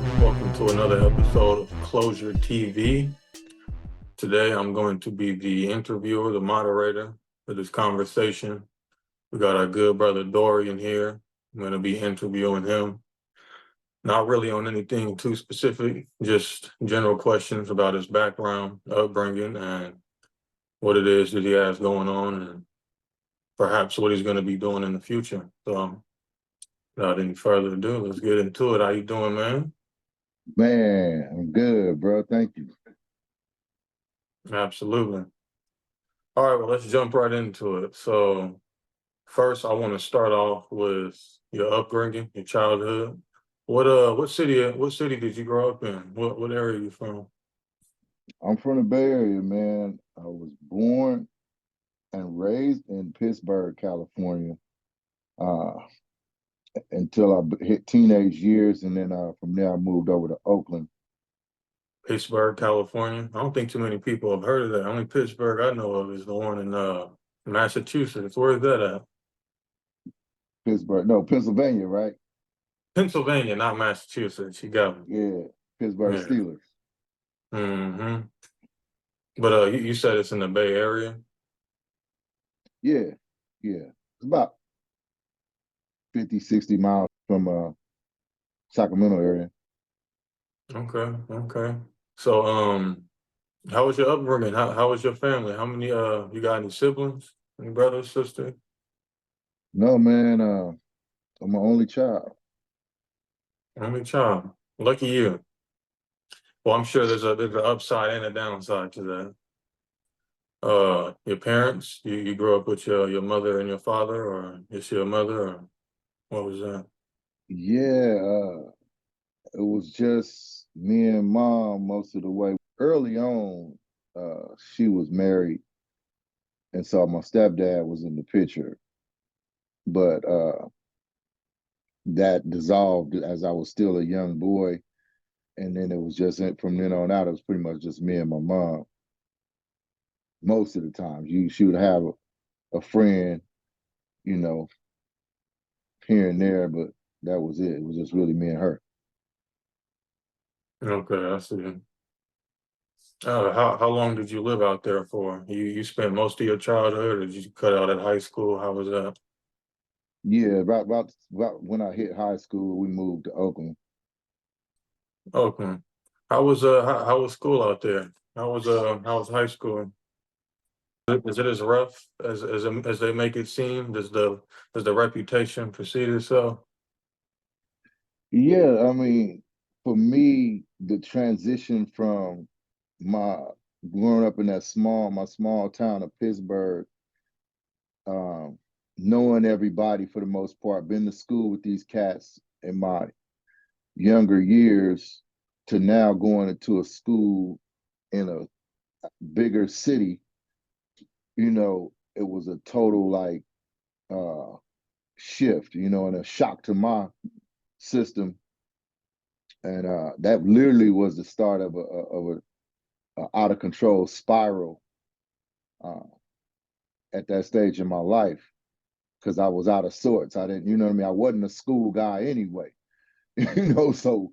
Welcome to another episode of Closure TV. Today I'm going to be the interviewer, the moderator for this conversation. We got our good brother Dorian here. I'm going to be interviewing him. Not really on anything too specific, just general questions about his background, upbringing, and what it is that he has going on, and perhaps what he's going to be doing in the future. So, without any further ado, let's get into it. How you doing, man? Man, I'm good, bro. Thank you. Absolutely. All right, well, let's jump right into it. So, first, I want to start off with your upbringing, your childhood. What city did you grow up in? What area are you from? I'm from the Bay Area, man. I was born and raised in Pittsburgh, California, uh, until hit teenage years, and then from there I moved over to Oakland. Pittsburgh, California. I don't think too many people have heard of that. Only Pittsburgh I know of is the one in Massachusetts. Where is that at? Pittsburgh, no, Pennsylvania, right? Pennsylvania, not Massachusetts. You got me. Yeah, Pittsburgh Yeah. Steelers. Mm-hmm. But you said it's in the Bay Area. Yeah, yeah. It's about 50, 60 miles from Sacramento area. Okay, okay. So, how was your upbringing? How was your family? How many you got any siblings? Any brothers, sister? No, man, I'm my only child. Only child. Lucky you. Well, I'm sure there's an upside and a downside to that. Your parents, you grew up with your mother and your father, or just your mother, or what was that? Yeah, it was just me and mom most of the way. Early on, she was married, and so my stepdad was in the picture, but that dissolved as I was still a young boy, and then it was just from then on out. It was pretty much just me and my mom most of the time. She would have a friend, you know, here and there, but that was it. It was just really me and her. Okay, I see. How long did you live out there for? You spent most of your childhood, or did you cut out at high school? How was that? Yeah, about when I hit high school, we moved to Oakland. Okay. How was school out there? How was high school? Is it as rough as they make it seem? Does the reputation precede itself? Yeah, I mean, for me, the transition from my growing up in my small town of Pittsburgh, um, knowing everybody for the most part, been to school with these cats in my younger years, to now going into a school in a bigger city, it was a total like uh shift, and a shock to my system. And that literally was the start of a out of control spiral uh, at that stage in my life, because I was out of sorts. I didn't, you know what I mean? I wasn't a school guy anyway, so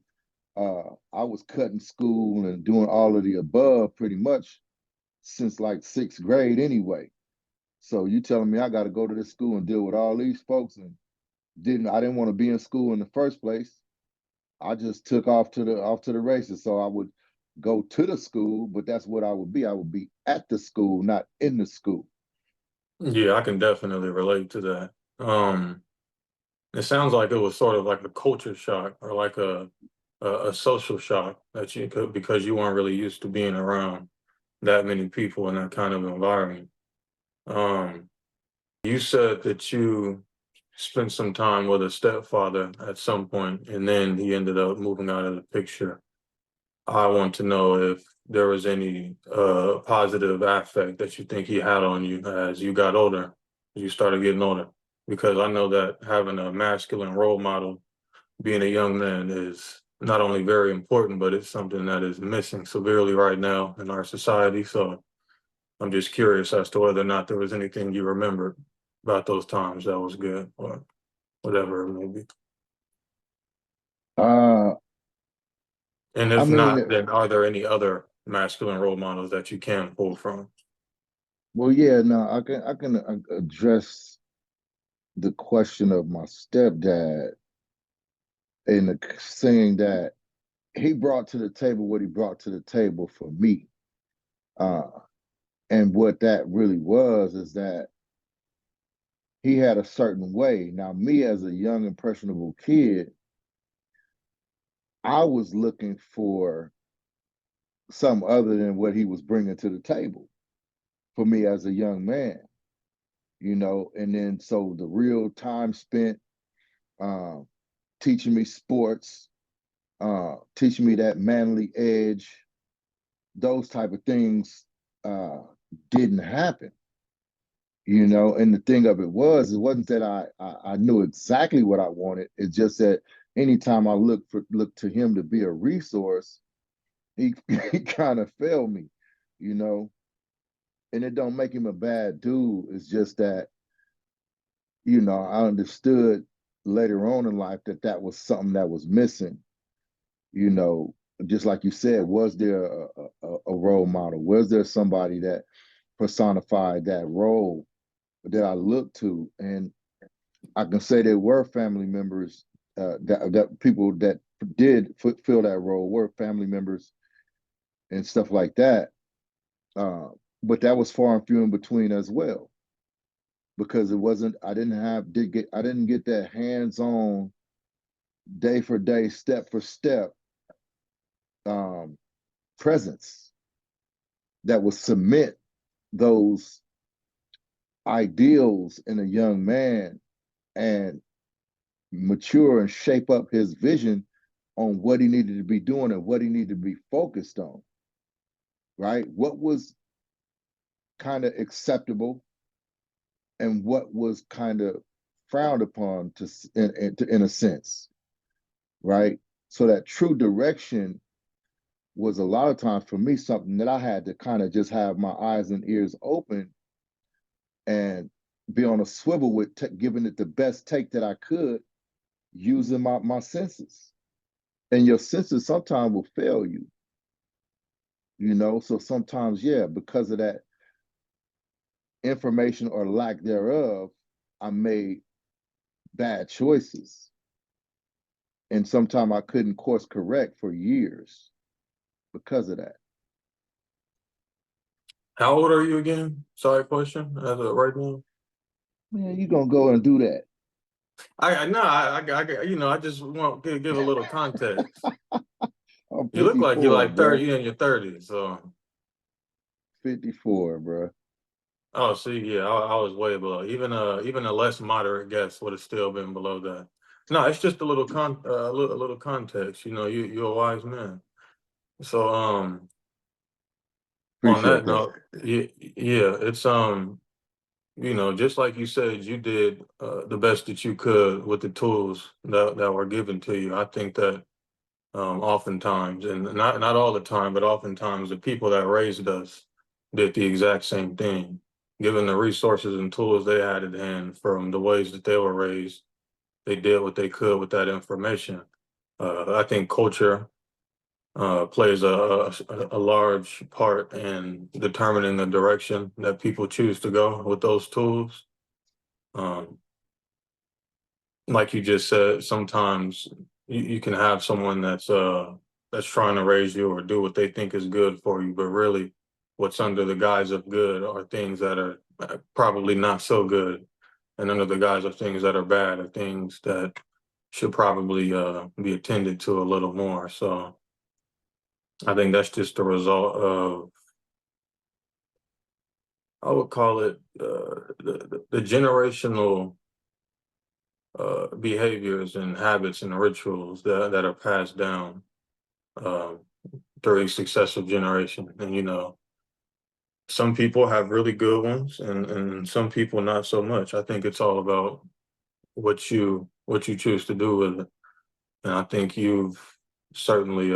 I was cutting school and doing all of the above pretty much since like sixth grade anyway. So you telling me I got to go to this school and deal with all these folks, and I didn't want to be in school in the first place. I just took off to the races. So I would go to the school, but that's what I would be. I would be at the school, not in the school. Yeah, I can definitely relate to that. It sounds like it was sort of like a culture shock or like a social shock that you could because you weren't really used to being around that many people in that kind of environment. Um, you said that you spent some time with a stepfather at some point, and then he ended up moving out of the picture. I want to know if there was any positive affect that you think he had on you as you got older, as you started getting older. Because I know that having a masculine role model, being a young man, is not only very important, but it's something that is missing severely right now in our society. So I'm just curious as to whether or not there was anything you remembered about those times that was good or whatever it may be. Uh, And I if mean, not, then are there any other masculine role models that you can pull from? well, yeah, no, I can address the question of my stepdad in the saying that he brought to the table what he brought to the table for me. Uh, and what that really was is that he had a certain way. Now, me as a young, impressionable kid, I was looking for some other than what he was bringing to the table for me as a young man, and then so the real time spent uh, teaching me sports, teaching me that manly edge, those type of things uh, didn't happen. And the thing of it was, it wasn't that I knew exactly what I wanted. It's just that anytime I looked to him to be a resource, he he kind of failed me, you know. And it don't make him a bad dude. It's just that I understood later on in life that that was something that was missing. You know, just like you said, was there a role model? Was there somebody that personified that role that I looked to? And I can say there were family members that people that did fulfill that role were family members and stuff like that. Uh, but that was far and few in between as well, because it wasn't. I didn't get that hands on, day for day, step for step um, presence that would cement those ideals in a young man and mature and shape up his vision on what he needed to be doing and what he needed to be focused on, right? What was kind of acceptable and what was kind of frowned upon in a sense, right? So that true direction was a lot of times for me something that I had to kind of just have my eyes and ears open and be on a swivel with, giving it the best take that I could using my senses. And your senses sometimes will fail you. So sometimes, yeah, because of that information or lack thereof, I made bad choices. And sometimes I couldn't course correct for years because of that. How old are you again? Sorry, question. As of right now, Man, you gonna go and do that. I no, I just want to give a little context. I'm You look like you're 54, like bro. 30, you're in your 30s. So, 54, bro. oh, see, yeah, I was way below. Even a less moderate guess would have still been below that. No, it's just a little context. You're a wise man. So, on Appreciate that that. note, yeah, yeah, it's just like you said, you did the best that you could with the tools that were given to you. I think that oftentimes, and not all the time, but oftentimes the people that raised us did the exact same thing. Given the resources and tools they had at hand from the ways that they were raised, they did what they could with that information. I think culture plays a large part in determining the direction that people choose to go with those tools. Um, like you just said, sometimes you can have someone that's trying to raise you or do what they think is good for you, but really what's under the guise of good are things that are probably not so good. And under the guise of things that are bad are things that should probably be attended to a little more. So I think that's just the result of, I would call it, the generational behaviors and habits and rituals that are passed down um, through each successive generation. And some people have really good ones, and some people not so much. I think it's all about what you choose to do with it. And I think certainly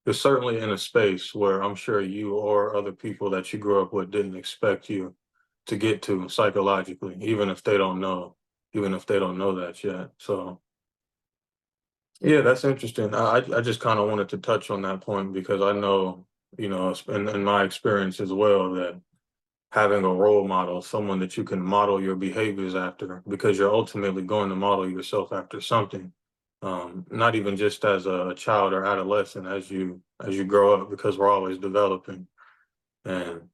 you're certainly in a space where I'm sure you or other people that you grew up with didn't expect you to get to psychologically, even if they don't know that yet. So Yeah, that's interesting. I just kind of wanted to touch on that point because I know, in my experience as well, that having a role model, someone that you can model your behaviors after, because you're ultimately going to model yourself after something. Not even just as a child or adolescent, as you grow up, because we're always developing. And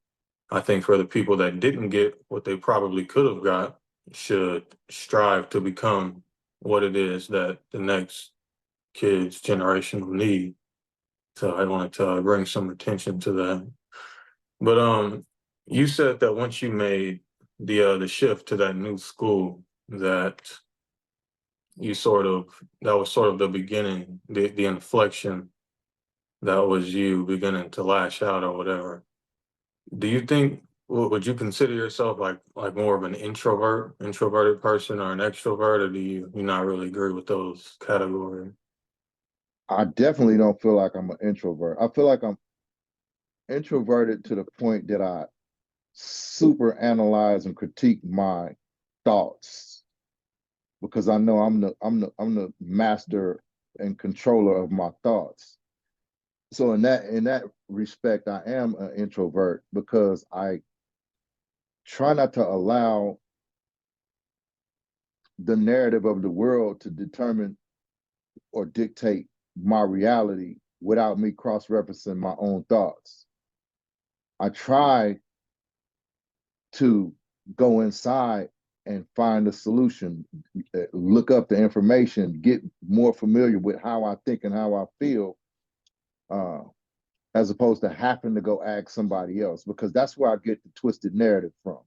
I think for the people that didn't get what they probably could have got, should strive to become what it is that the next kids generation will need. So I wanted to bring some attention to that. But you said that once you made the shift to that new school, that that was sort of the beginning, the inflection, that was you beginning to lash out or whatever. Do you think, would you consider yourself like more of an introverted person, or an extrovert, or do you not really agree with those categories? I definitely don't feel like I'm an introvert. I feel like I'm introverted to the point that I super analyze and critique my thoughts because I know I'm the master and controller of my thoughts. So in that respect, I am an introvert because I try not to allow the narrative of the world to determine or dictate my reality without me cross-referencing my own thoughts. I try to go inside and find a solution, look up the information, get more familiar with how I think and how I feel, uh, as opposed to having to go ask somebody else, because that's where I get the twisted narrative from.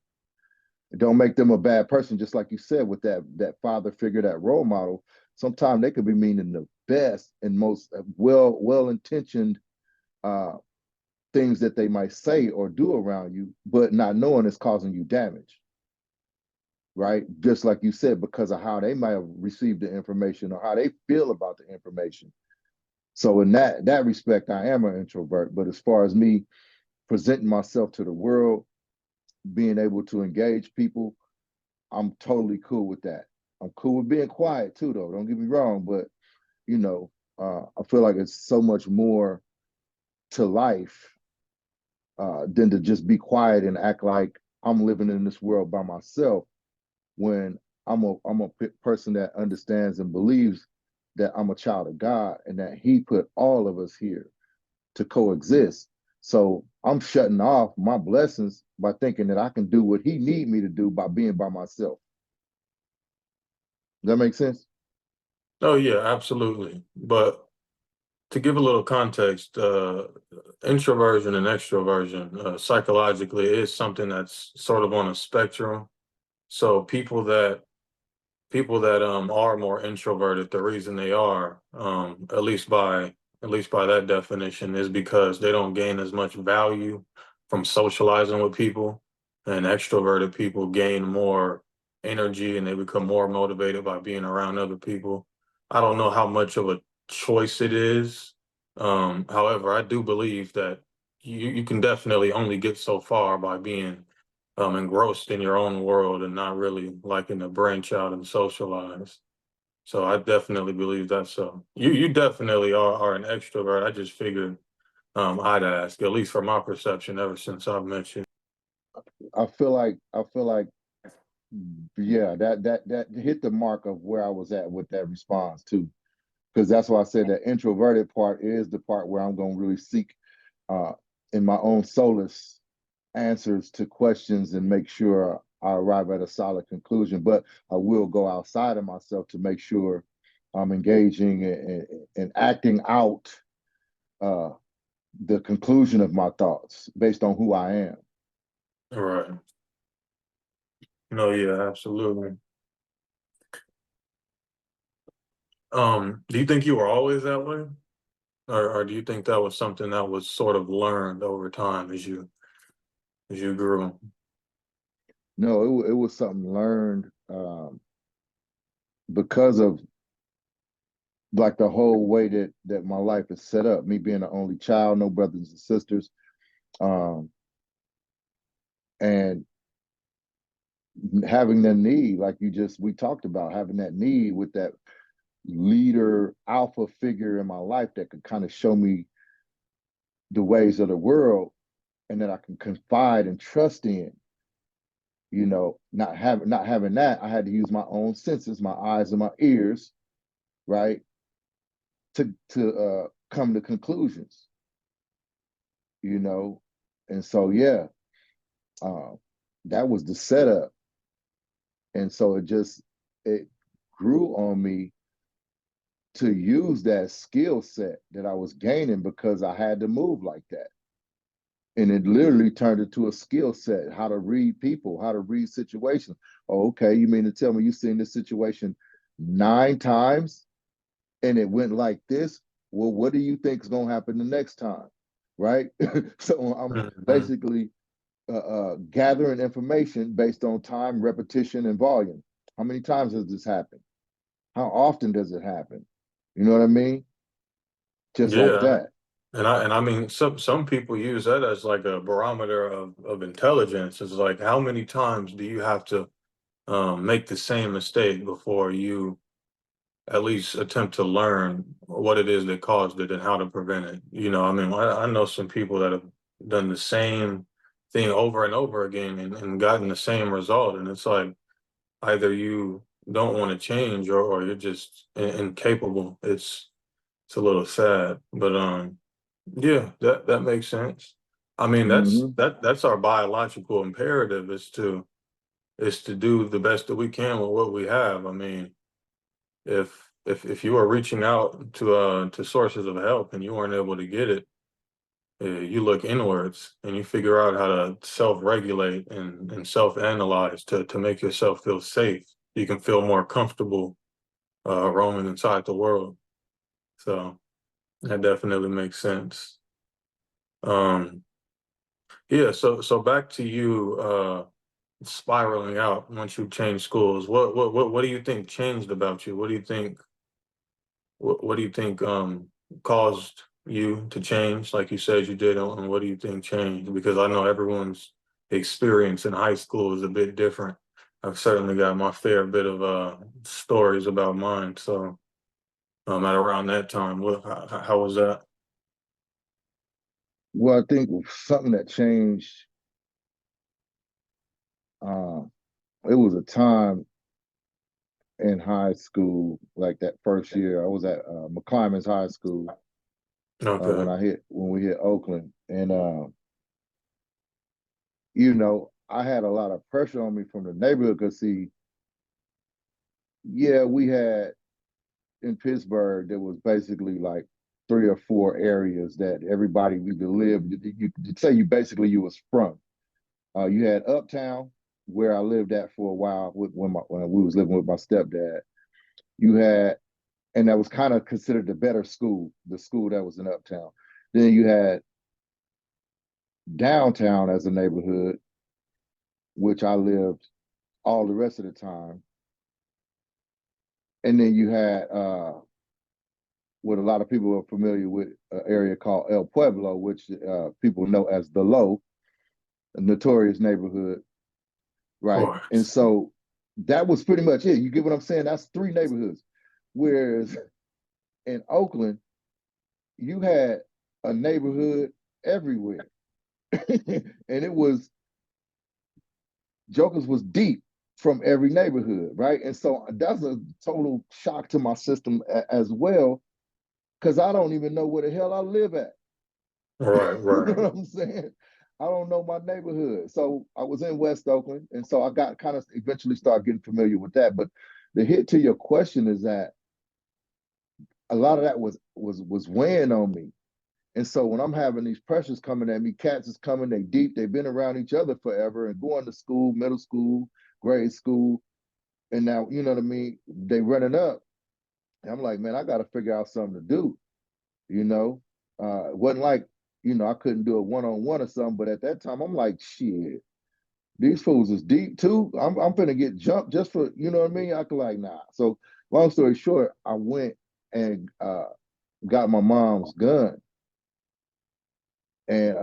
It don't make them a bad person, just like you said with that father figure, that role model. Sometimes they could be meaning the best and most well intentioned uh, things that they might say or do around you, but not knowing it's causing you damage, right? Just like you said, because of how they might have received the information or how they feel about the information. So in that respect, I am an introvert. But as far as me presenting myself to the world, being able to engage people, I'm totally cool with that. I'm cool with being quiet too, though. Don't get me wrong, but you know, I feel like it's so much more to life than to just be quiet and act like I'm living in this world by myself when I'm a person that understands and believes that I'm a child of God and that He put all of us here to coexist. So I'm shutting off my blessings by thinking that I can do what He need me to do by being by myself. Does that make sense? Oh yeah, absolutely. But to give a little context, introversion and extroversion, psychologically, is something that's sort of on a spectrum. So people that are more introverted, the reason they are, at least by that definition, is because they don't gain as much value from socializing with people, and extroverted people gain more energy and they become more motivated by being around other people. I don't know how much of a choice it is. However, I do believe that you can definitely only get so far by being engrossed in your own world and not really liking to branch out and socialize. So I definitely believe that's so. You definitely are an extrovert. I just figured I'd ask, at least from my perception, ever since I've met you. I feel like yeah, that hit the mark of where I was at with that response too. Because that's why I said that introverted part is the part where I'm gonna really seek uh in my own solace answers to questions and make sure I arrive at a solid conclusion. But I will go outside of myself to make sure I'm engaging and acting out uh, the conclusion of my thoughts based on who I am. All right. No, yeah, absolutely. Do you think you were always that way? Or do you think that was something that was sort of learned over time as you grew? No, it was something learned because of like the whole way that my life is set up. Me being the only child, no brothers and sisters, um, and having that need, like we talked about, having that need with that leader, alpha figure in my life that could kind of show me the ways of the world and that I can confide and trust in. Not having that, I had to use my own senses, my eyes and my ears, right, to come to conclusions, you know. And so yeah, uh, that was the setup. And so it grew on me to use that skill set that I was gaining because I had to move like that. And it literally turned into a skill set, how to read people, how to read situations. Oh, okay, you mean to tell me you've seen this situation 9 times and it went like this? Well, what do you think is going to happen the next time? Right? So I'm Mhm. basically gathering information based on time, repetition, and volume. How many times has this happened? How often does it happen? You know what I mean? Just like Yeah, that. and I mean some people use that as like a barometer of intelligence. It's like how many times do you have to make the same mistake before you at least attempt to learn what it is that caused it and how to prevent it. I mean, I know some people that have done the same thing over and over again and gotten the same result. And it's like either you don't want to change or you're just incapable. It's a little sad. But yeah, that makes sense. I mean, Hmm. that's our biological imperative is to do the best that we can with what we have. I mean, if you are reaching out to sources of help and you aren't able to get it, you look inwards and you figure out how to self-regulate and self-analyze to make yourself feel safe. You can feel more comfortable roaming inside the world. So that definitely makes sense. Um, yeah. So back to you spiraling out once you change schools. What do you think changed about you? What do you think caused you to change, like you said you did, and what do you think changed? Because I know everyone's experience in high school is a bit different. I've certainly got my fair bit of stories about mine. So at around that time, how was that? Well, I think something that changed, uh, it was a time in high school, like that first year. I was at McClymonds High School Okay. when we hit Oakland, and I had a lot of pressure on me from the neighborhood because see, yeah, we had in Pittsburgh there was basically like 3 or 4 areas that everybody either lived. You could say you was from. You had Uptown, where I lived at for a while when we was living with my stepdad. You had, and that was kind of considered the better school, the school that was in Uptown. Then you had downtown as a neighborhood, which I lived all the rest of the time. And then you had what a lot of people are familiar with, an area called El Pueblo, which people know as the Low, a notorious neighborhood, Of right? And course. so that was pretty much it. You get what I'm saying? That's 3 neighborhoods. Whereas in Oakland, you had a neighborhood everywhere. And it was Jokers was deep from every neighborhood, right? And so that's a total shock to my system as well, because I don't even know where the hell I live at. Right, You know right. what I'm saying? I don't know my neighborhood. So I was in West Oakland, and so I got kind of eventually started getting familiar with that. But the hit to your question is that a lot of that was weighing on me. And so when I'm having these pressures coming at me, cats is coming, they deep, they've been around each other forever and going to school, middle school, grade school, and now you know what I mean. They running up. And I'm like, man, I got to figure out something to do. You know, it wasn't like I couldn't do a one-on-one or something, but at that time I'm like, shit, these fools is deep too. I'm finna get jumped just for what I mean. I could like nah. So long story short, I went and got my mom's gun, and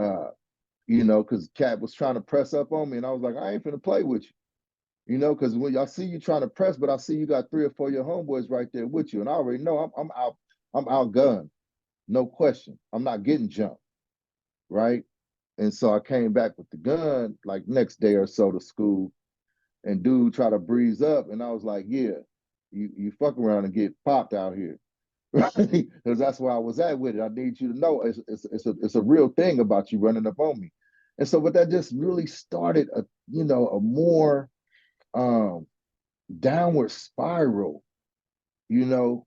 because Cat was trying to press up on me, and I was like, I ain't finna play with you. You know, because when I see you trying to press, but I see you got 3 or 4 of your homeboys right there with you, and I already know I'm outgunned, no question. I'm not getting jumped, right? And so I came back with the gun like next day or so to school, and dude tried to breeze up, and I was like, yeah, you fuck around and get popped out here. Right? Because that's where I was at with it. I need you to know it's a real thing about you running up on me. And so, but that just really started a more um downward spiral, you know,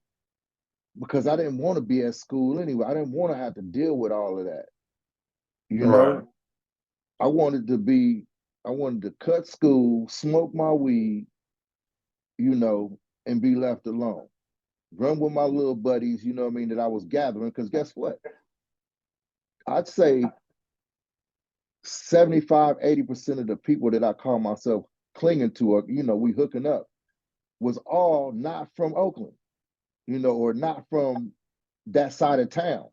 because I didn't want to be at school anyway. I didn't want to have to deal with all of that, you Right. know. I wanted to be, I wanted to cut school, smoke my weed, and be left alone. Run with my little buddies, you know what I mean, that I was gathering. Because guess what? I'd say 75, 80% of the people that I call myself clinging to, or, we hooking up, was all not from Oakland, or not from that side of town,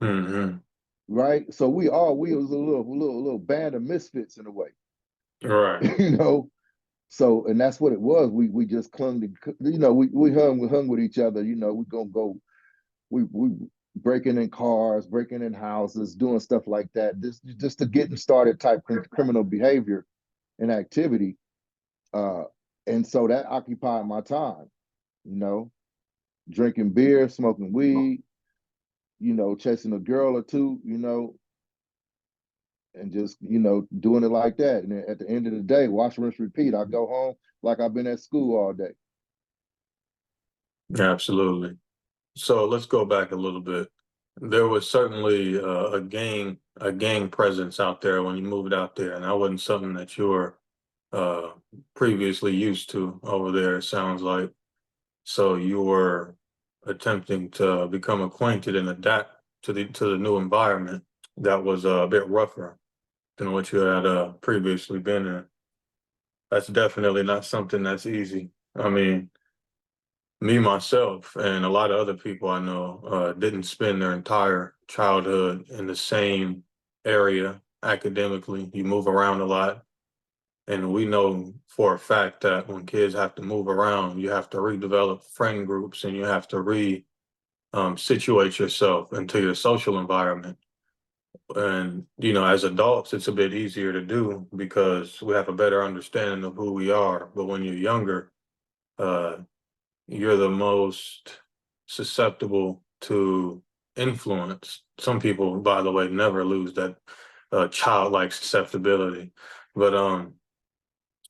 Hmm. right? So we was a little band of misfits in a way, Right. you know. So, and that's what it was. We just clung to, we hung with each other. We gonna go, we breaking in cars, breaking in houses, doing stuff like that, just to getting started type criminal behavior and activity. Uh, and so that occupied my time, you know, drinking beer, smoking weed, chasing a girl or two, and just, doing it like that. And then at the end of the day, wash, rinse, repeat. I go home like I've been at school all day. Absolutely. So let's go back a little bit. There was certainly a gang presence out there when you moved out there, and that wasn't something that you were uh, previously used to over there. It sounds like so you were attempting to become acquainted and adapt to the new environment that was a bit rougher than what you had previously been in. That's definitely not something that's easy. I mean, me myself and a lot of other people I know didn't spend their entire childhood in the same area academically. You move around a lot, and we know for a fact that when kids have to move around, you have to redevelop friend groups and you have to situate yourself into your social environment. And as adults, it's a bit easier to do because we have a better understanding of who we are. But when you're younger, uh, you're the most susceptible to influence. Some people, by the way, never lose that childlike susceptibility. But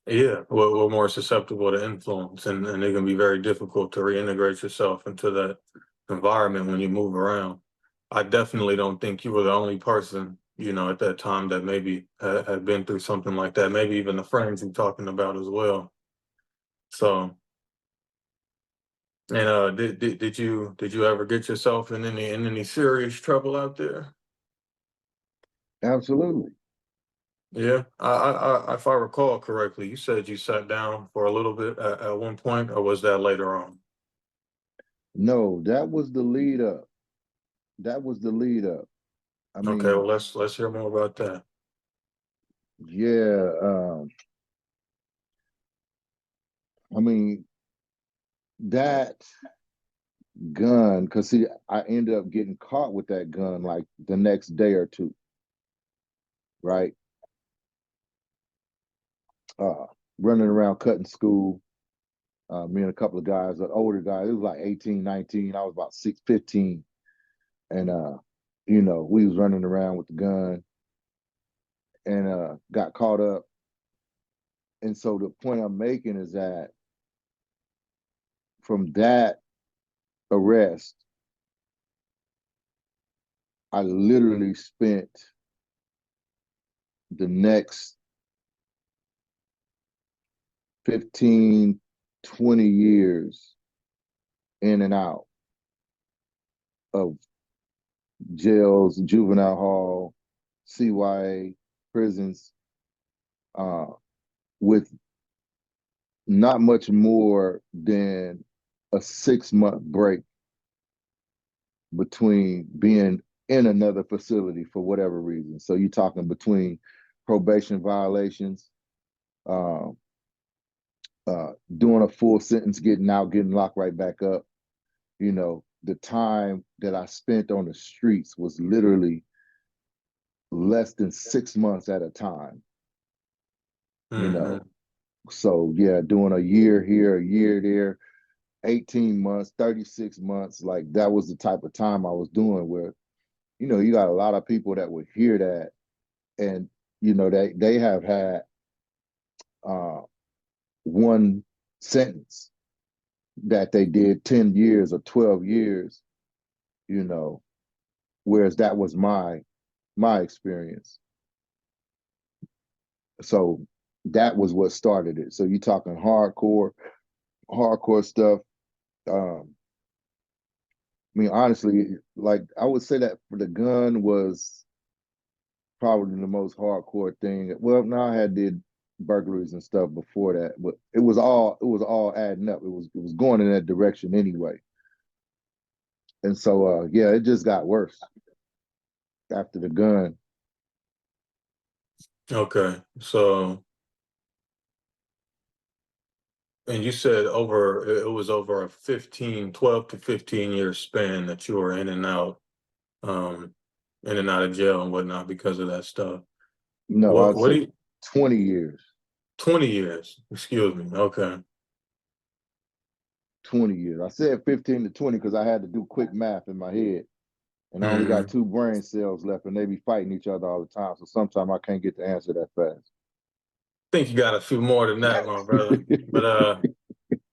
yeah, we're more susceptible to influence, and it can be very difficult to reintegrate yourself into that environment when you move around. I definitely don't think you were the only person, at that time that maybe had been through something like that. Maybe even the friends you're talking about as well. So, and did you ever get yourself in any serious trouble out there? Absolutely. Yeah, if I recall correctly, you said you sat down for a little bit at one point, or was that later on? No, that was the lead up. That was the lead up. I Okay, well mean, let's hear more about that. yeah, I mean, that gun, because see, I ended up getting caught with that gun like the next day or two, right? Uh, Running around cutting school. Me and a couple of guys, an older guy, it was like 18, 19. I was about 6, 15. And we was running around with the gun and got caught up. And so the point I'm making is that from that arrest, I literally spent the next 15, 20 years in and out of jails, juvenile hall, CYA, prisons, uh, with not much more than a 6-month break between being in another facility for whatever reason. So you're talking between probation violations, doing a full sentence, getting out, getting locked right back up. You know, the time that I spent on the streets was literally less than 6 months at a time, you know. Hmm. So yeah, doing a year here, a year there, 18 months, 36 months, like that was the type of time I was doing where, you know, you got a lot of people that would hear that and, you know, they have had uh, one sentence that they did 10 years or 12 years, you know, whereas that was my experience. So that was what started it. So you talking hardcore stuff. Um, I mean, honestly, like I would say that for the gun was probably the most hardcore thing. Well, now I had did burglaries and stuff before that, but it was all adding up. It was going in that direction anyway. And so yeah, it just got worse after the gun. Okay. So, and you said it was over a 12 to 15 year span that you were um, in and out of jail and whatnot because of that stuff. No, What, I'd what do say you, 20 years. 20 years, excuse me. Okay. 20 years. I said 15 to 20 because I had to do quick math in my head. And I only got Hmm. two brain cells left and they be fighting each other all the time. So sometimes I can't get the answer that fast. Think you got a few more than that, my brother. But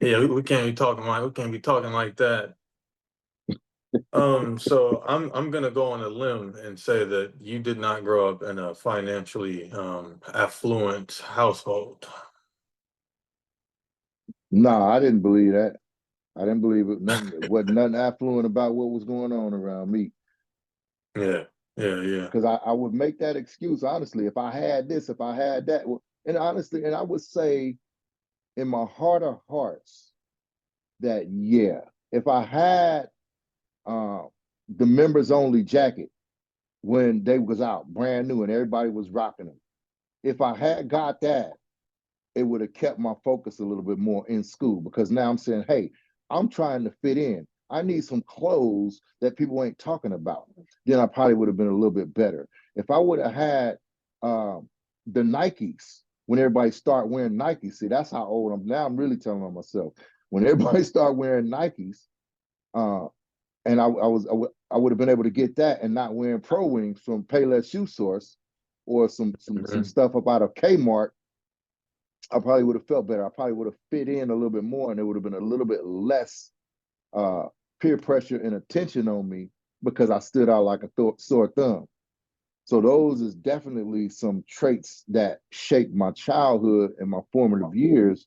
yeah, we can't be talking like that. So I'm gonna go on a limb and say that you did not grow up in a financially affluent household. Nah, I didn't believe that. I didn't believe it. Nothing wasn't nothing affluent about what was going on around me. Yeah, yeah, yeah. Because I would make that excuse, honestly, if I had this, if I had that. And honestly, and I would say in my heart of hearts that yeah, if I had uh, the members only jacket when they was out brand new and everybody was rocking them, if I had got that, it would have kept my focus a little bit more in school because now I'm saying, hey, I'm trying to fit in. I need some clothes that people ain't talking about. Then I probably would have been a little bit better. If I would have had the Nikes when everybody start wearing Nikes, see, that's how old I'm now. I'm really telling on myself. When everybody start wearing Nikes, uh, and I would have been able to get that and not wearing Pro Wings from Payless Shoe Source or some Mhm. stuff up out of Kmart, I probably would have felt better. I probably would have fit in a little bit more, and there would have been a little bit less uh, peer pressure and attention on me because I stood out like a sore thumb. So those is definitely some traits that shaped my childhood and my formative years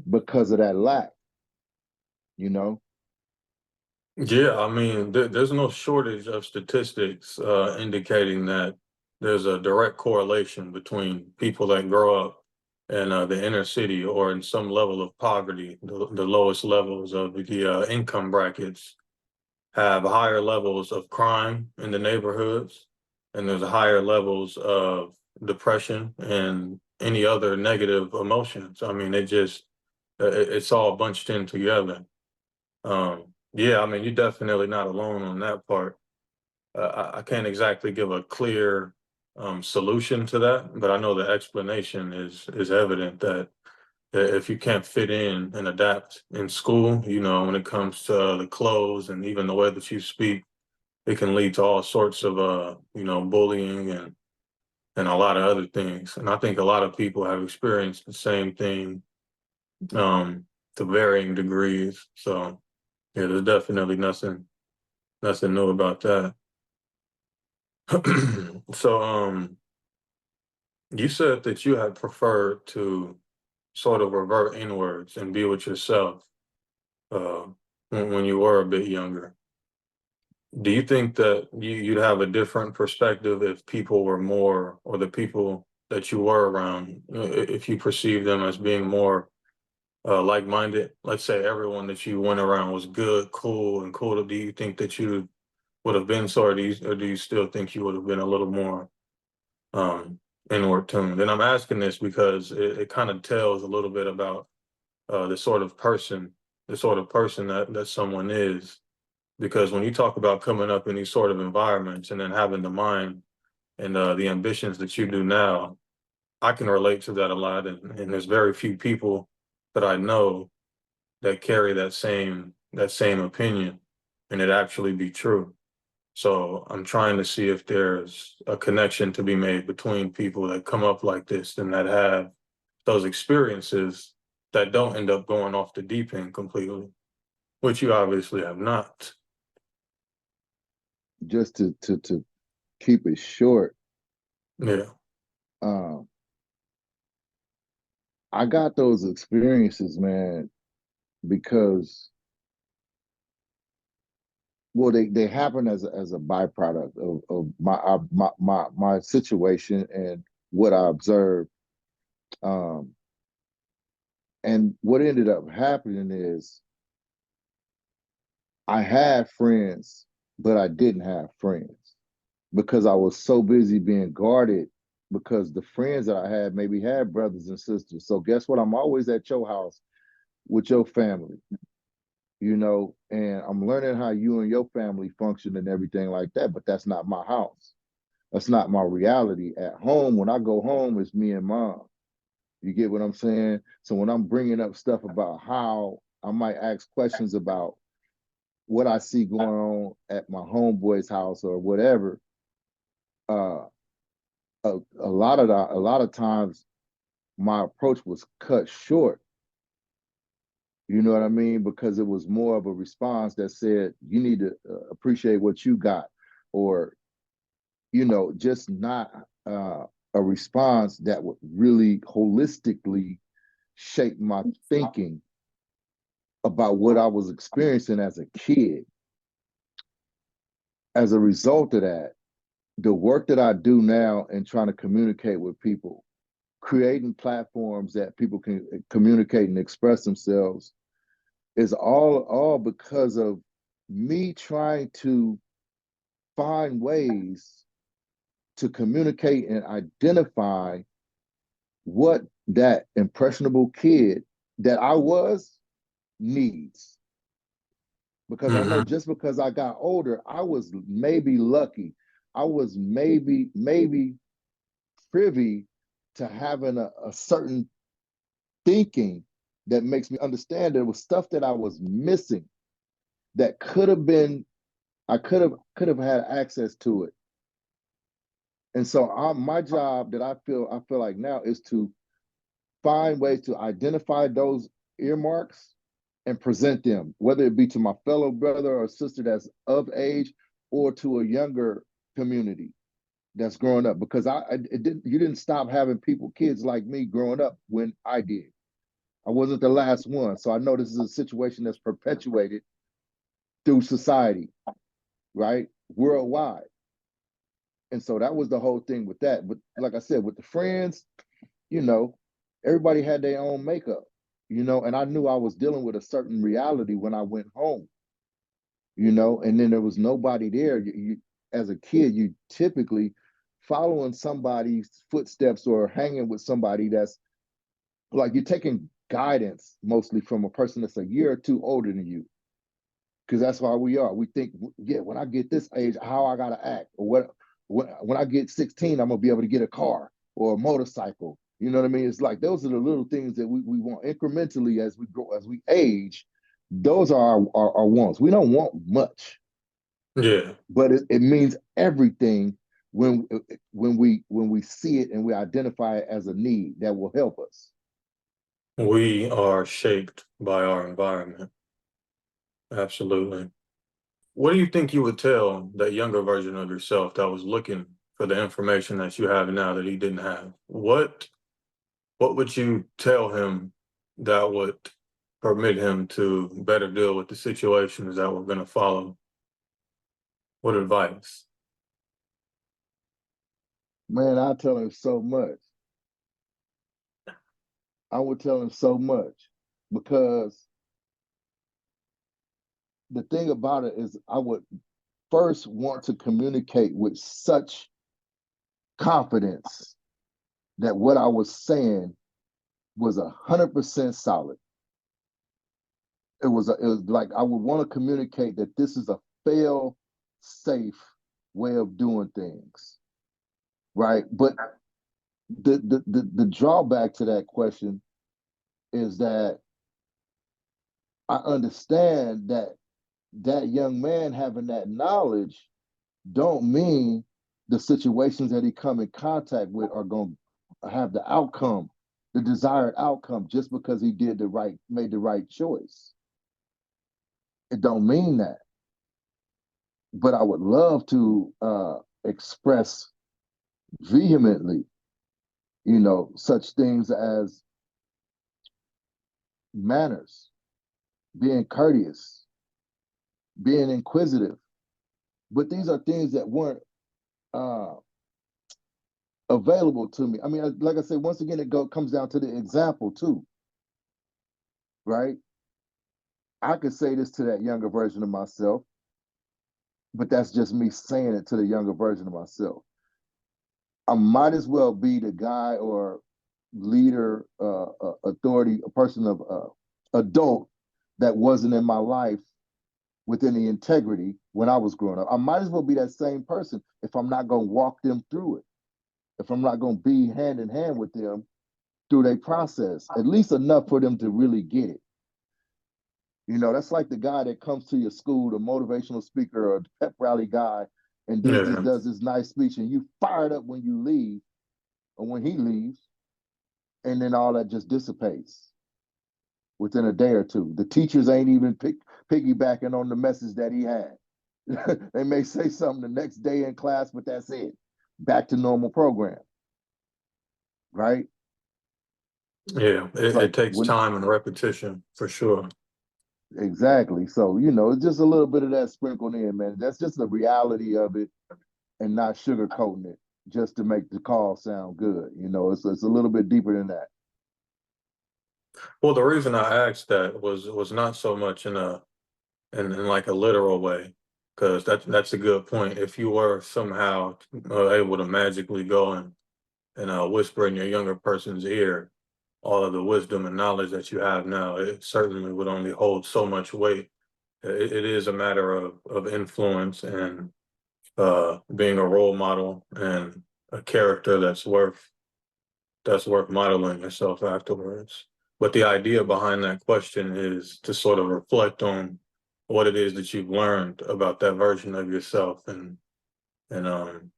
because of that lack. You know, Yeah, I mean, there's no shortage of statistics indicating that there's a direct correlation between people that grow up in the inner city or in some level of poverty, the lowest levels of the income brackets have higher levels of crime in the neighborhoods, and there's higher levels of depression and any other negative emotions. I mean, it's all bunched in together. Yeah, I mean, you're definitely not alone on that part. I can't exactly give a clear solution to that, but I know the explanation is evident that if you can't fit in and adapt in school, you know, when it comes to the clothes and even the way that you speak, it can lead to all sorts of bullying and a lot of other things. And I think a lot of people have experienced the same thing to varying degrees. So yeah, there's definitely nothing new about that. So you said that you had preferred to sort of revert inwards and be with yourself uh when you were a bit younger. Do you think that you'd have a different perspective if people were more, or the people that you were around, if you perceive them as being more like-minded? Let's say everyone that you went around was good, cool, and cool. Do you think that you would have been so, or do you still think you would have been a little more um, inward tuned? And I'm asking this because it kind of tells a little bit about the sort of person, that someone is. Because when you talk about coming up in these sort of environments and then having the mind and the ambitions that you do now, I can relate to that a lot. And there's very few people that I know that carry that same opinion and it actually be true. So I'm trying to see if there's a connection to be made between people that come up like this and that have those experiences that don't end up going off the deep end completely, which you obviously have not. Just to keep it short, Yeah. um, I got those experiences, man, because well, they happen as a byproduct of my situation and what I observed. Um, and what ended up happening is I had friends, but I didn't have friends because I was so busy being guarded because the friends that I had maybe had brothers and sisters. So guess what? I'm always at your house with your family, and I'm learning how you and your family function and everything like that, but that's not my house. That's not my reality. At home, when I go home, it's me and mom. You get what I'm saying? So when I'm bringing up stuff about how I might ask questions about what I see going on at my homeboy's house or whatever, uh, a lot of times my approach was cut short. You know what I mean? Because it was more of a response that said you need to appreciate what you got, or just not a response that would really holistically shape my thinking about what I was experiencing as a kid. As a result of that, the work that I do now in trying to communicate with people, creating platforms that people can communicate and express themselves, is all because of me trying to find ways to communicate and identify what that impressionable kid that I was needs. Because I know Hmm. just because I got older, I was maybe lucky. I was maybe privy to having a certain thinking that makes me understand there was stuff that I was missing that could have been I could have had access to it. And so my job that I feel like now is to find ways to identify those earmarks and present them, whether it be to my fellow brother or sister that's of age or to a younger community that's growing up. Because you didn't stop having kids like me growing up when I did. I wasn't the last one. So I know this is a situation that's perpetuated through society, right? Worldwide. And so that was the whole thing with that. But like I said, with the friends, you know, everybody had their own makeup, and I knew I was dealing with a certain reality when I went home, and then there was nobody there. As a kid, you typically following somebody's footsteps or hanging with somebody that's like you're taking guidance mostly from a person that's a year or two older than you, because that's why we are. We think, yeah, when I get this age, how I gotta act, or when I get 16, I'm gonna be able to get a car or a motorcycle. You know what I mean? It's like those are the little things that we want incrementally as we grow, as we age. Those are our wants. We don't want much, Yeah. but it means everything when we see it and we identify it as a need that will help us. We are shaped by our environment. Absolutely. What do you think you would tell that younger version of yourself that was looking for the information that you have now that he didn't have? What would you tell him that would permit him to better deal with the situations that were going to follow? What advice? Man, I tell him so much. I would tell him so much because the thing about it is I would first want to communicate with such confidence that what I was saying was 100% solid. it was like I would want to communicate that this is a fail safe way of doing things, right? But the drawback to that question is that I understand that that young man having that knowledge don't mean the situations that he come in contact with are going to have the outcome, the desired outcome, just because he made the right choice. It don't mean that. But I would love to express vehemently, such things as manners, being courteous, being inquisitive. But these are things that weren't uh, available to me. I mean, like I said, once again, comes down to the example too, right? I could say this to that younger version of myself, but that's just me saying it to the younger version of myself. I might as well be the guy or leader, authority, a person of adult that wasn't in my life with any integrity when I was growing up. I might as well be that same person if I'm not going to walk them through it, if I'm not going to be hand in hand with them through their process, at least enough for them to really get it. That's like the guy that comes to your school, the motivational speaker or pep rally guy, and Yeah, does this nice speech, and you fired up when you leave or when he leaves, and then all that just dissipates within a day or two. The teachers ain't even piggybacking on the message that he had. They may say something the next day in class, but that's it. Back to normal program, right? yeah. It's It like takes when time and repetition for sure. exactly. So, it's just a little bit of that sprinkled in, man. That's just the reality of it and not sugarcoating it just to make the call sound good. It's a little bit deeper than that. Well, the reason I asked that was not so much in like a literal way, because that's a good point. If you were somehow able to magically go and whisper in your younger person's ear all of the wisdom and knowledge that you have now, it certainly would only hold so much weight. It is a matter of influence and being a role model and a character that's worth modeling yourself afterwards. But the idea behind that question is to sort of reflect on what it is that you've learned about that version of yourself and and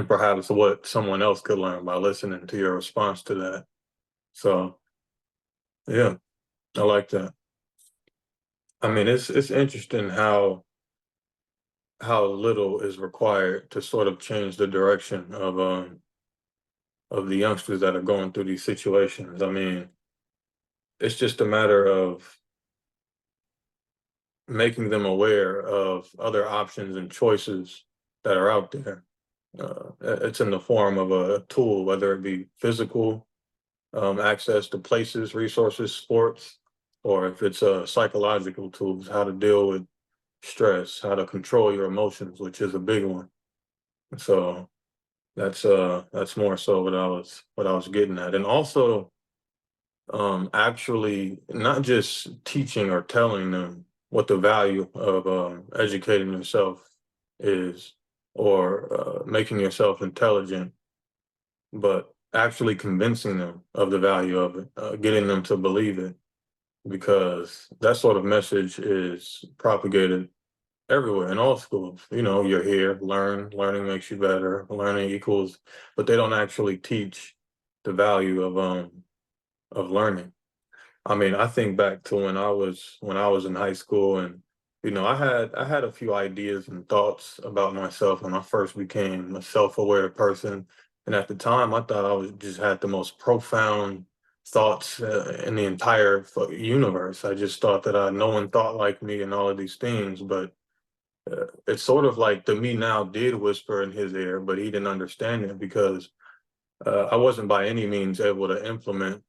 perhaps what someone else could learn by listening to your response to that. So yeah, I like that. I mean, it's interesting how little is required to sort of change the direction of the youngsters that are going through these situations. I mean, it's just a matter of making them aware of other options and choices that are out there. It's in the form of a tool, whether it be physical access to places, resources, sports, or if it's psychological tools, how to deal with stress, how to control your emotions, which is a big one. So that's more so what I was getting at, and also actually not just teaching or telling them what the value of educating yourself is or making yourself intelligent, but actually convincing them of the value of it, getting them to believe it, because that sort of message is propagated everywhere in all schools. You're here, learning makes you better, learning equals, but they don't actually teach the value of learning. I mean, I think back to when I was in high school, and I had a few ideas and thoughts about myself when I first became a self-aware person. And at the time, I thought I was just had the most profound thoughts in the entire universe. I just thought that no one thought like me and all of these things. But it's sort of like the me now did whisper in his ear, but he didn't understand it because I wasn't by any means able to implement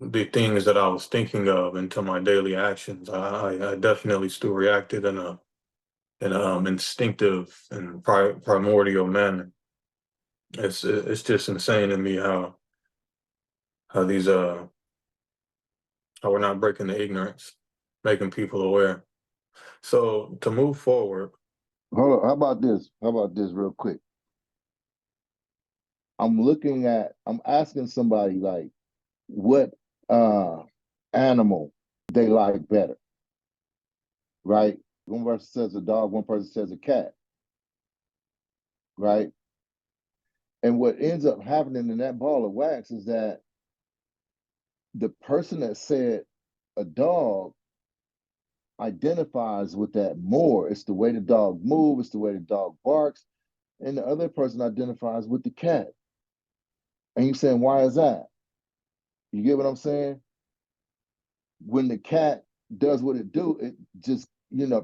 the things that I was thinking of into my daily actions. I definitely still reacted in a instinctive and primordial manner. It's just insane to me how these how we're not breaking the ignorance. making people aware. So to move forward, Hold on. How about this? How about this real quick? I'm asking somebody like what uh animal they like better, right? One person says a dog, one person says a cat, right? And what ends up happening in that ball of wax is that the person that said a dog identifies with that more. It's the way the dog moves, it's the way the dog barks, and the other person identifies with the cat. And you're saying, why is that? You get what I'm saying? When the cat does what it do, it just,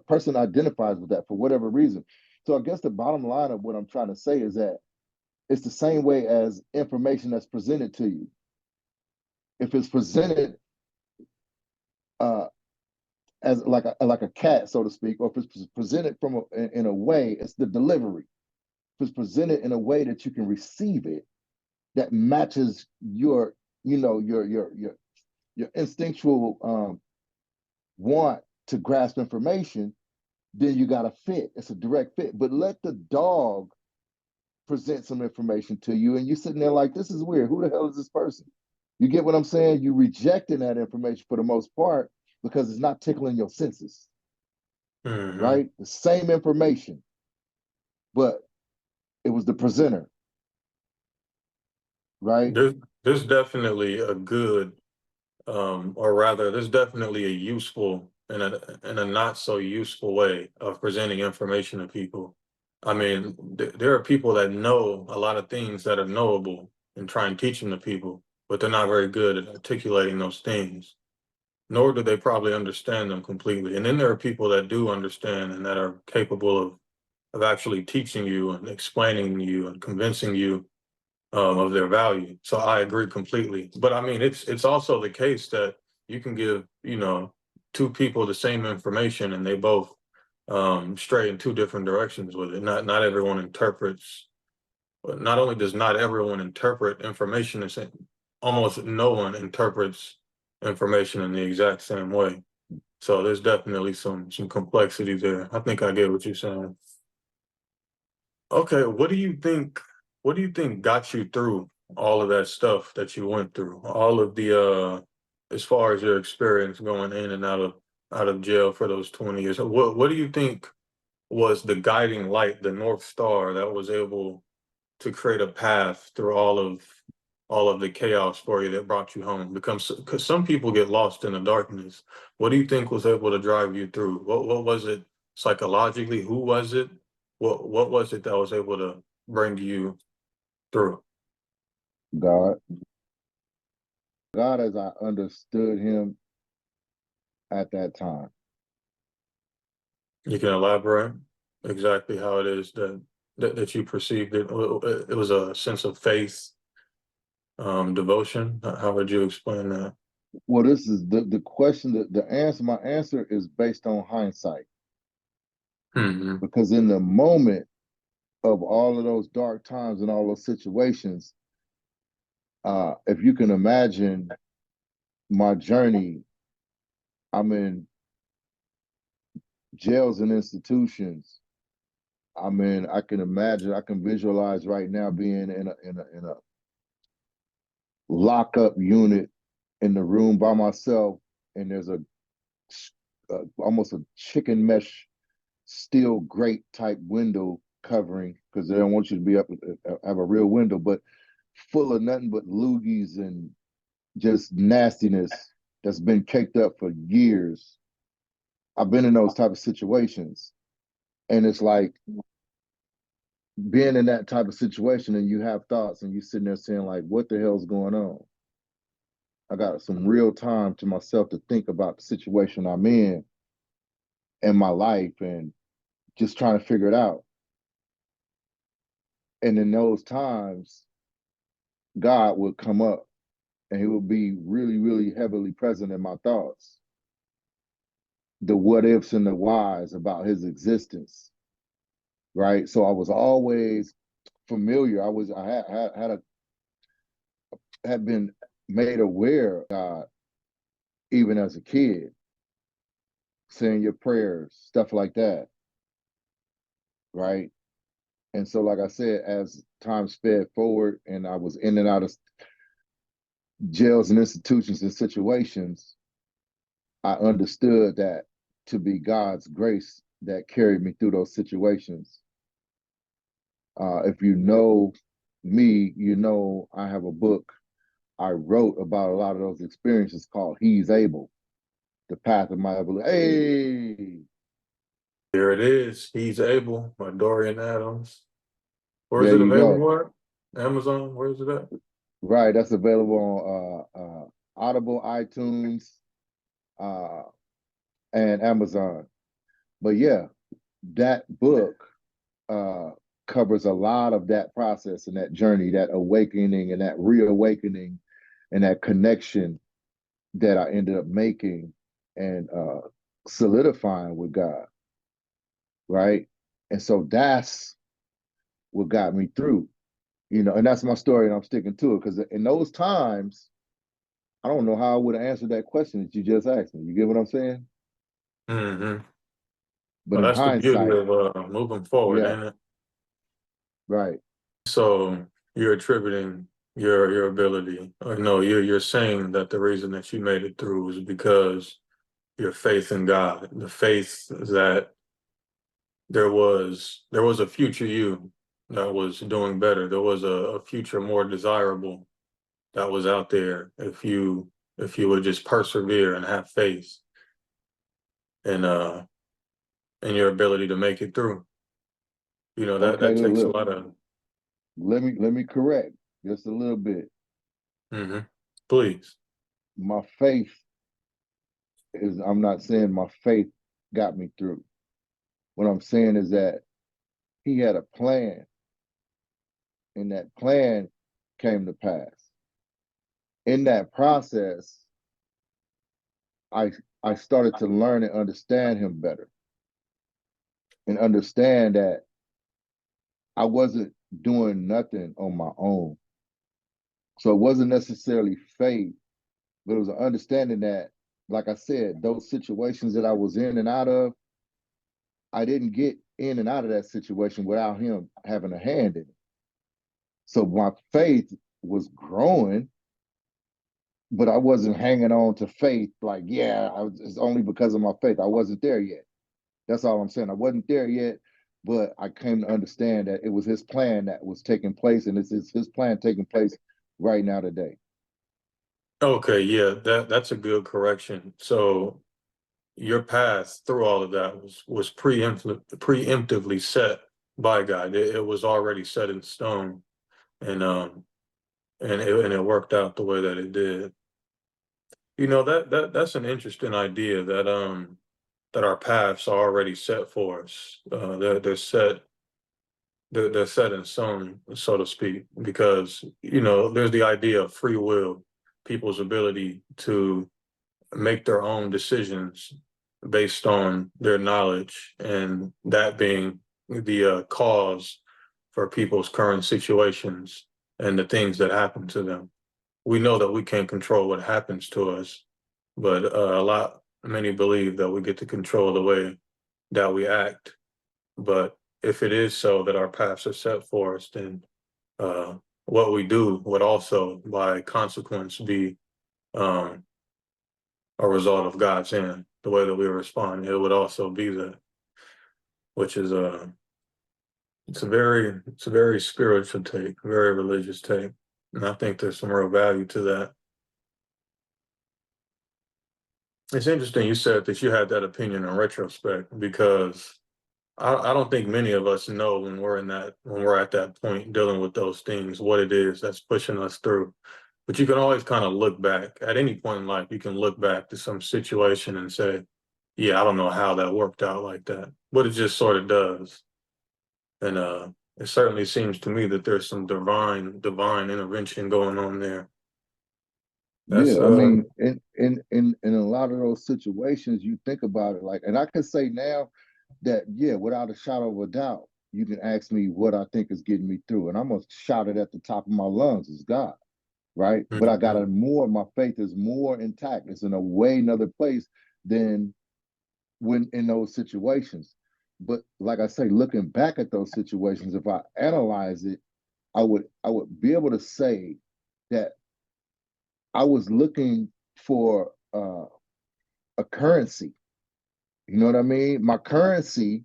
person identifies with that for whatever reason. So I guess the bottom line of what I'm trying to say is that it's the same way as information that's presented to you. If it's presented uh, as like a cat, so to speak, or if it's presented in a way, it's the delivery. If it's presented in a way that you can receive it, that matches your, your instinctual want to grasp information, then you got a fit. It's a direct fit. But let the dog present some information to you, and you're sitting there like, this is weird. Who the hell is this person? You get what I'm saying? You rejecting that information for the most part because it's not tickling your senses, mhm, right? The same information, but it was the presenter, right? there's there's definitely a good, or rather, there's definitely a useful and a not so useful way of presenting information to people. I mean, there are people that know a lot of things that are knowable and try and teach them to people, but they're not very good at articulating those things, nor do they probably understand them completely. And then there are people that do understand and that are capable of actually teaching you and explaining to you and convincing you of their value. So I agree completely. But I mean, it's also the case that you can give, two people the same information and they both stray in two different directions with it. Not everyone interprets. Not only does not everyone interpret information the same, almost no one interprets information in the exact same way. So there's definitely some complexity there. I think I get what you're saying. Okay, what do you think got you through all of that stuff that you went through? All of the as far as your experience going in and out of jail for those 20 years. What do you think was the guiding light, the North Star that was able to create a path through all of the chaos for you that brought you home? Because some people get lost in the darkness. What do you think was able to drive you through? What was it psychologically? Who was it? What was it that was able to bring you through? God. God as I understood him at that time. You can elaborate exactly how it is that you perceived it. It was a sense of faith, devotion. How would you explain that? Well, this is the question, the answer, my answer is based on hindsight. Hmm. Because in the moment of all of those dark times and all those situations, if you can imagine my journey, I'm in jails and institutions. I can imagine, I can visualize right now being in a lockup unit in the room by myself, and there's almost a chicken mesh steel grate type window covering because they don't want you to be up have a real window, but full of nothing but loogies and just nastiness that's been caked up for years. I've been in those type of situations, and it's like being in that type of situation, and you have thoughts, and you sitting there saying like, "What the hell's going on?" I got some real time to myself to think about the situation I'm in my life, and just trying to figure it out. And in those times, God would come up and he would be really, really heavily present in my thoughts. The what ifs and the whys about his existence, right? So I was always familiar. I had been made aware of God even as a kid. saying your prayers, stuff like that, right? And so, like I said, as time sped forward and I was in and out of jails and institutions and situations, I understood that to be God's grace that carried me through those situations. If you know me, you know I have a book I wrote about a lot of those experiences called He's Able, The Path of My Evolution. Hey, There it is. He's Able by Dorian Adams. Where is there it you go. available at? Amazon? Where is it at? Right, that's available on Audible, iTunes, uh, and Amazon. But yeah, that book uh, covers a lot of that process and that journey, that awakening and that reawakening and that connection that I ended up making and solidifying with God, right? And so that's what got me through, and that's my story, and I'm sticking to it because in those times, I don't know how I would have answered that question that you just asked me. You get what I'm saying? Mm-hmm. But Well, in that's the beauty hindsight, of moving forward, yeah, ain't it? right. So you're attributing your ability, or no, you're saying that the reason that you made it through is because your faith in God, the faith that there was a future you that was doing better. There was a future more desirable that was out there if you would just persevere and have faith in in your ability to make it through. Okay, That takes a look, lot of let me correct just a little bit. hmm please. My faith I'm not saying my faith got me through. What I'm saying is that he had a plan, and that plan came to pass. In that process, I I started to learn and understand him better and understand that I wasn't doing nothing on my own. So it wasn't necessarily faith, but it was an understanding that, like I said, those situations that I was in and out of, I didn't get in and out of that situation without him having a hand in it. So my faith was growing, but I wasn't hanging on to faith like, yeah, it's only because of my faith. I wasn't there yet. That's all I'm saying. I wasn't there yet, but I came to understand that it was his plan that was taking place, and it's his plan taking place right now today. Okay, yeah, that's a good correction. So your path through all of that was preemptively set by God. It was already set in stone, and it worked out the way that it did. That's an interesting idea that our paths are already set for us. They're set in stone, so to speak, because there's the idea of free will, people's ability to make their own decisions based on their knowledge, and that being the cause for people's current situations and the things that happen to them. We know that we can't control what happens to us, but many believe that we get to control the way that we act. But if it is so that our paths are set for us, then uh, what we do would also, by consequence, be um, a result of God's hand. The way that we respond, it would also be that, which is it's a very spiritual take, very religious take, and I think there's some real value to that. It's interesting you said that you had that opinion in retrospect because I don't think many of us know when we're at that point dealing with those things, what it is that's pushing us through. But you can always kind of look back at any point in life, you can look back to some situation and say, yeah, I don't know how that worked out like that. But it just sort of does. And it certainly seems to me that there's some divine intervention going on there. That's Yeah, I mean, in a lot of those situations, you think about it like, and I can say now that yeah, without a shadow of a doubt, you can ask me what I think is getting me through, and I'm gonna shout it at the top of my lungs is God, right? But I got Mhm. my faith is more intact. It's in a way another place than when in those situations. But like I say, looking back at those situations, if I analyze it, I would be able to say that I was looking for a currency. You know what I mean? My currency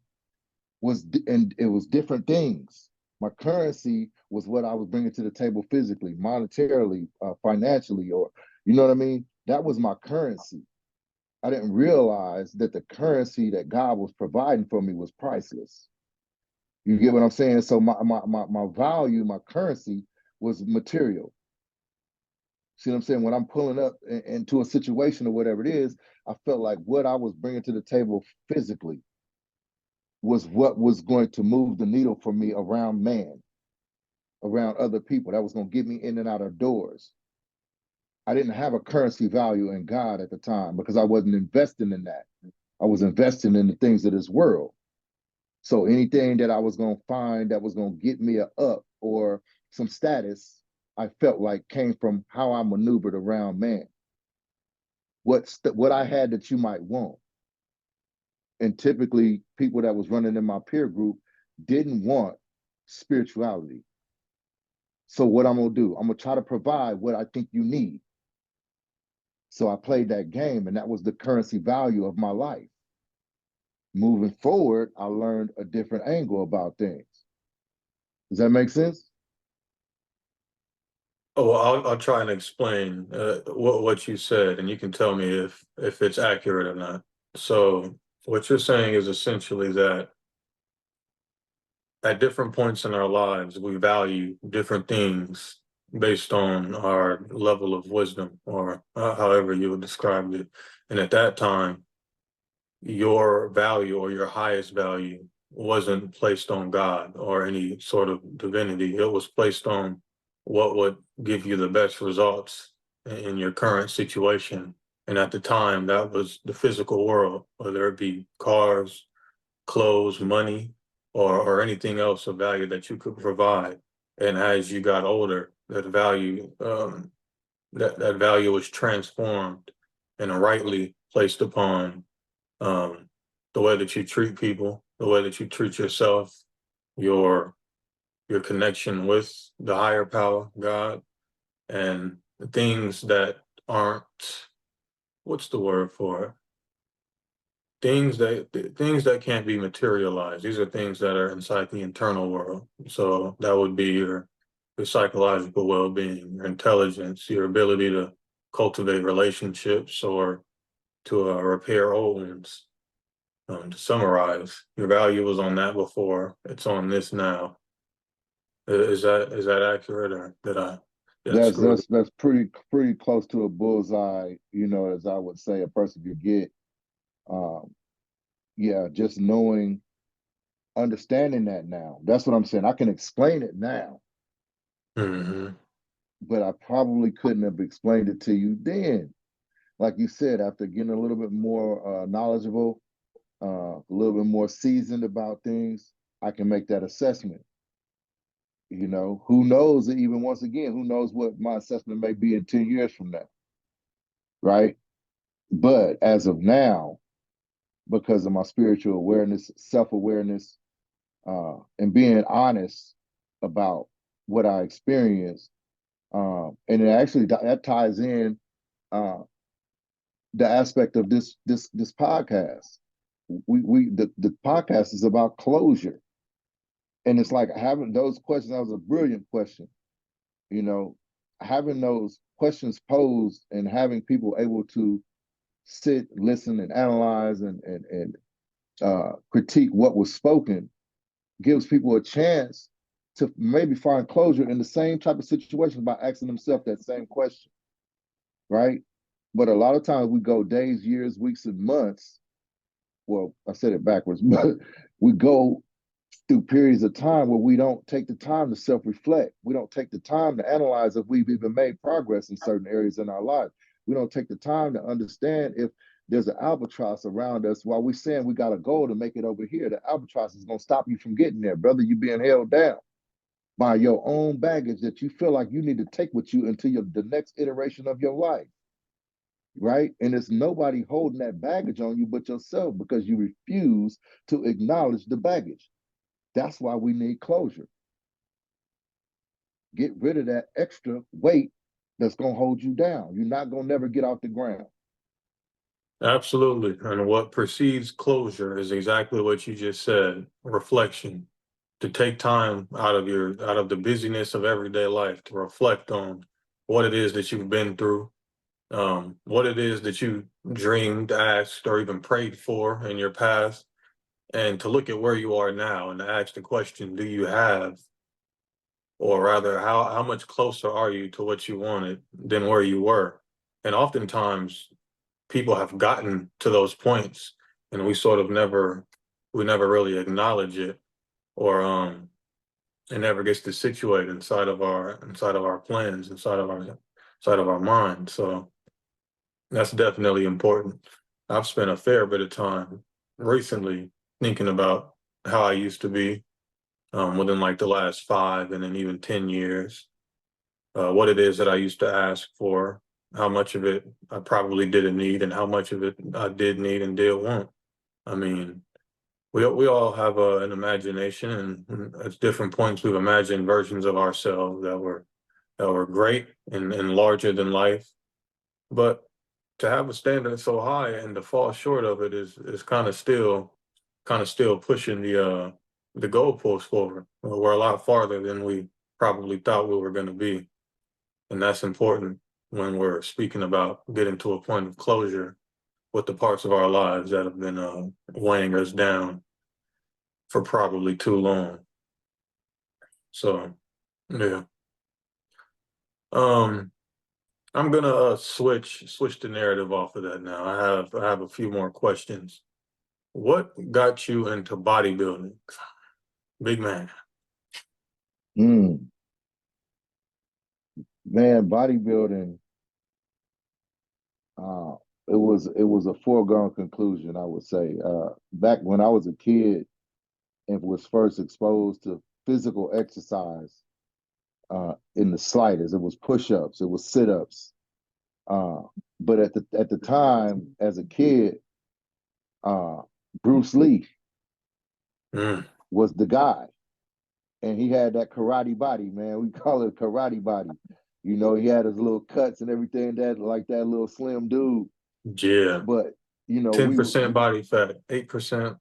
and it was different things. My currency was what I was bringing to the table physically, monetarily, financially, or you know what I mean? That was my currency. I didn't realize that the currency that God was providing for me was priceless. You get what I'm saying? So my value, my currency was material. See what I'm saying? When I'm pulling up into a situation or whatever it is, I felt like what I was bringing to the table physically was what was going to move the needle for me around man, around other people. That was going to get me in and out of doors. I didn't have a currency value in God at the time because I wasn't investing in that. I was investing in the things of this world. So anything that I was going to find that was going to get me a up or some status, I felt like came from how I maneuvered around man. What I had that you might want. And typically people that was running in my peer group didn't want spirituality. So what I'm gonna do, I'm gonna try to provide what I think you need. So I played that game, and that was the currency value of my life. Moving forward, I learned a different angle about things. Does that make sense? Oh, well, I'll try and explain what you said, and you can tell me if it's accurate or not. So what you're saying is essentially that at different points in our lives, we value different things based on our level of wisdom, or however you would describe it. And at that time, your value or your highest value wasn't placed on God or any sort of divinity. It was placed on what would give you the best results in your current situation. And at the time, that was the physical world, whether it be cars, clothes, money, or anything else of value that you could provide. And as you got older, that value was transformed and rightly placed upon um, the way that you treat people, the way that you treat yourself, your your connection with the higher power, God, and the things that aren't, what's the word for it? Things that can't be materialized. These are things that are inside the internal world. So that would be your psychological well-being, your intelligence, your ability to cultivate relationships or to repair old ones. To summarize, your value was on that before, it's on this now. Is that accurate, or did I That's screw it? that's that's pretty close to a bullseye, as I would say a person could get. Um, yeah, just knowing, understanding that now. That's what I'm saying. I can explain it now, Mm-hmm. but I probably couldn't have explained it to you then. Like you said, after getting a little bit more knowledgeable, a little bit more seasoned about things, I can make that assessment. Who knows? Even once again, who knows what my assessment may be in 10 years from now, right? But as of now, because of my spiritual awareness, self awareness, and being honest about what I experienced, and it actually that ties in uh, the aspect of this podcast. The podcast is about closure, and it's like having those questions. That was a brilliant question, you know, having those questions posed and having people able to sit, listen, and analyze and critique what was spoken gives people a chance to maybe find closure in the same type of situation by asking themselves that same question, right? But a lot of times we go days, years, weeks, and months. Well, I said it backwards, but we go through periods of time where we don't take the time to self-reflect. We don't take the time to analyze if we've even made progress in certain areas in our life. We don't take the time to understand if there's an albatross around us while we're saying we got a goal to make it over here. The albatross is going to stop you from getting there, brother. You're being held down by your own baggage that you feel like you need to take with you until the next iteration of your life. right? And it's nobody holding that baggage on you but yourself because you refuse to acknowledge the baggage. That's why we need closure. Get rid of that extra weight that's going to hold you down. You're not going to never get off the ground. Absolutely. And what precedes closure is exactly what you just said, reflection. To take time out of the busyness of everyday life to reflect on what it is that you've been through, what it is that you dreamed, asked, or even prayed for in your past, and to look at where you are now and to ask the question, do you have, or rather, how much closer are you to what you wanted than where you were? And oftentimes people have gotten to those points and we never really acknowledge it, or it never gets to situate inside of our plans, inside of our mind. So that's definitely important. I've spent a fair bit of time recently thinking about how I used to be, within like the last 5 and then even 10 years, what it is that I used to ask for, how much of it I probably didn't need, and how much of it I did need and did want. I mean, we all have an imagination, and at different points we've imagined versions of ourselves that were great and larger than life. But to have a standard so high and to fall short of it is kind of still pushing the goalpost forward. We're a lot farther than we probably thought we were going to be, and that's important when we're speaking about getting to a point of closure with the parts of our lives that have been weighing us down for probably too long. So, yeah. Um, I'm gonna switch the narrative off of that now. I have a few more questions. What got you into bodybuilding, big man? Mm, man, bodybuilding, uh, it was a foregone conclusion, I would say. Back when I was a kid and was first exposed to physical exercise, in the slightest, it was push-ups, it was sit-ups. Uh, but at the time, as a kid, uh, Bruce Lee Mm, was the guy, and he had that karate body, man. We call it karate body. You know, he had his little cuts and everything that like that little slim dude. yeah, But you know, 10% body fat, 8%.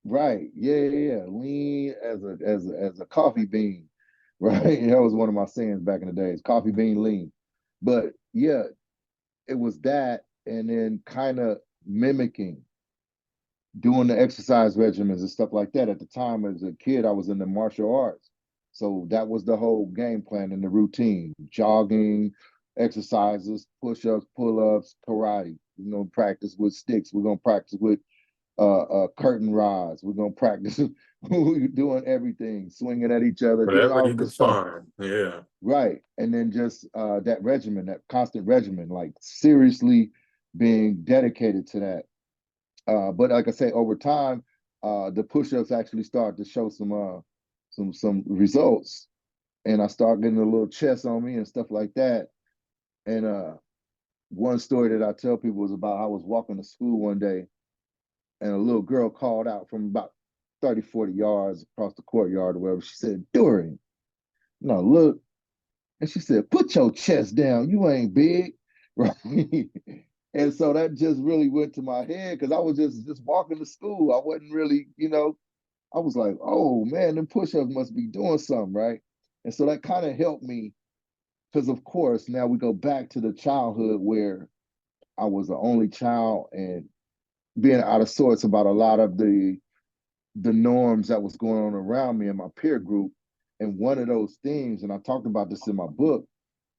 right, yeah, yeah, yeah. Lean as a coffee bean, right? That was one of my sayings back in the days, coffee bean lean. But yeah, it was that, and then kind of mimicking doing the exercise regimens and stuff like that. At the time, as a kid, I was in the martial arts. So that was the whole game plan and the routine: jogging, exercises, push ups, pull ups, karate. We're going to practice with sticks. We're going to practice with curtain rods. We're going to practice doing everything, swinging at each other, doing Whatever all you of could this stuff. find. Yeah. Right. And then just that regimen, that constant regimen, like seriously being dedicated to that. But like I say, over time, the push-ups actually start to show some results, and I start getting a little chest on me and stuff like that. And one story that I tell people is about I was walking to school one day, and a little girl called out from about 30, 40 yards across the courtyard or wherever. She said, "Dorian, no, look." And she said, "Put your chest down. You ain't big." Right. And so that just really went to my head because I was just walking to school. I wasn't really, I was like, oh man, them push-ups must be doing something, right? And so that kind of helped me because of course now we go back to the childhood where I was the only child and being out of sorts about a lot of the norms that was going on around me and my peer group. And one of those things, and I talked about this in my book,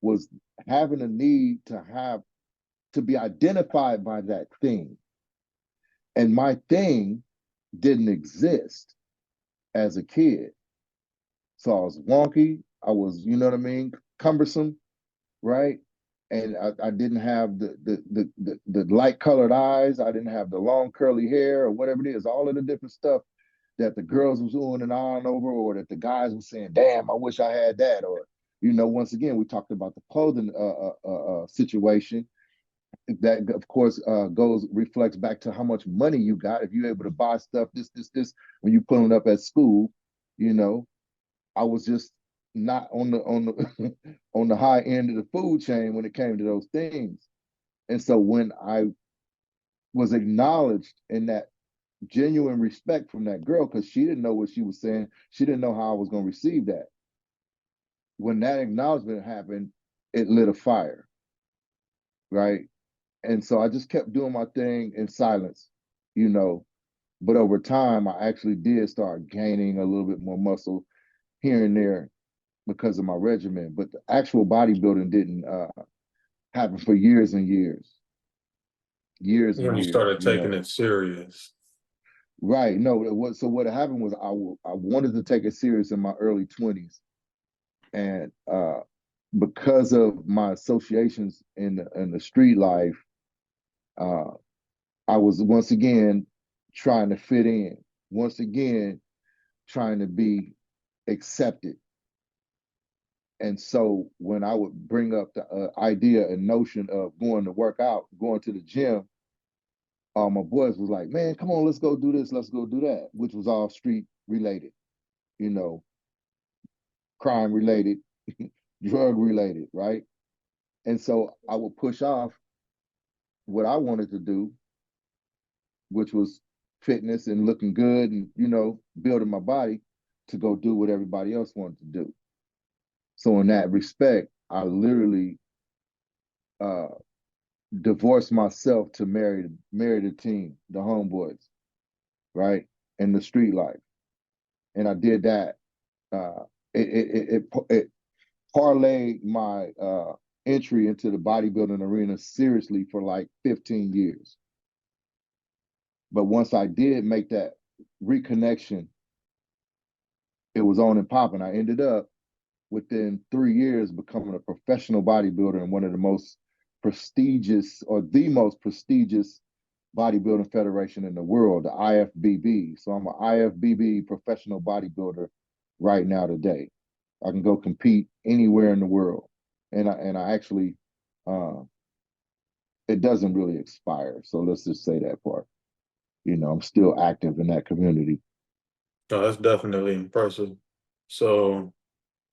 was having a need to be identified by that thing. And my thing didn't exist as a kid. So I was wonky. I was, you know what I mean, cumbersome, right? And I didn't have the light colored eyes. I didn't have the long curly hair or whatever it is, all of the different stuff that the girls was on and on over, or that the guys were saying, damn, I wish I had that. Or, once again, we talked about the clothing situation. that of course goes reflects back to how much money you got. If you're able to buy stuff, this, when you pulling up at school, you know, I was just not on the on the high end of the food chain when it came to those things. And so when I was acknowledged in that genuine respect from that girl, because she didn't know what she was saying, she didn't know how I was going to receive that. When that acknowledgement happened, it lit a fire, right? And so I just kept doing my thing in silence, you know. But over time, I actually did start gaining a little bit more muscle here and there because of my regimen. But the actual bodybuilding didn't happen for years and When you years, started you taking know. it serious. Right. No, so what happened was I wanted to take it serious in my early 20s. And because of my associations in the street life, uh, I was once again trying to fit in, once again trying to be accepted. And so when I would bring up the idea and notion of going to work out, going to the gym, my boys was like, "Man, come on, let's go do this, let's go do that," which was all street related, you know, crime related, drug related, right? And so I would push off what I wanted to do, which was fitness and looking good and, you know, building my body to go do what everybody else wanted to do. So in that respect, I literally uh, divorced myself to marry the team, the homeboys, right, and the street life, and I did that. It parlayed my entry into the bodybuilding arena seriously for like 15 years. But once I did make that reconnection, it was on and popping. I ended up within 3 years becoming a professional bodybuilder in one of the most prestigious or the most prestigious bodybuilding federation in the world, the IFBB. So I'm an IFBB professional bodybuilder right now today. I can go compete anywhere in the world, and I actually it doesn't really expire. So let's just say that part. You know, I'm still active in that community. No, that's definitely impressive. So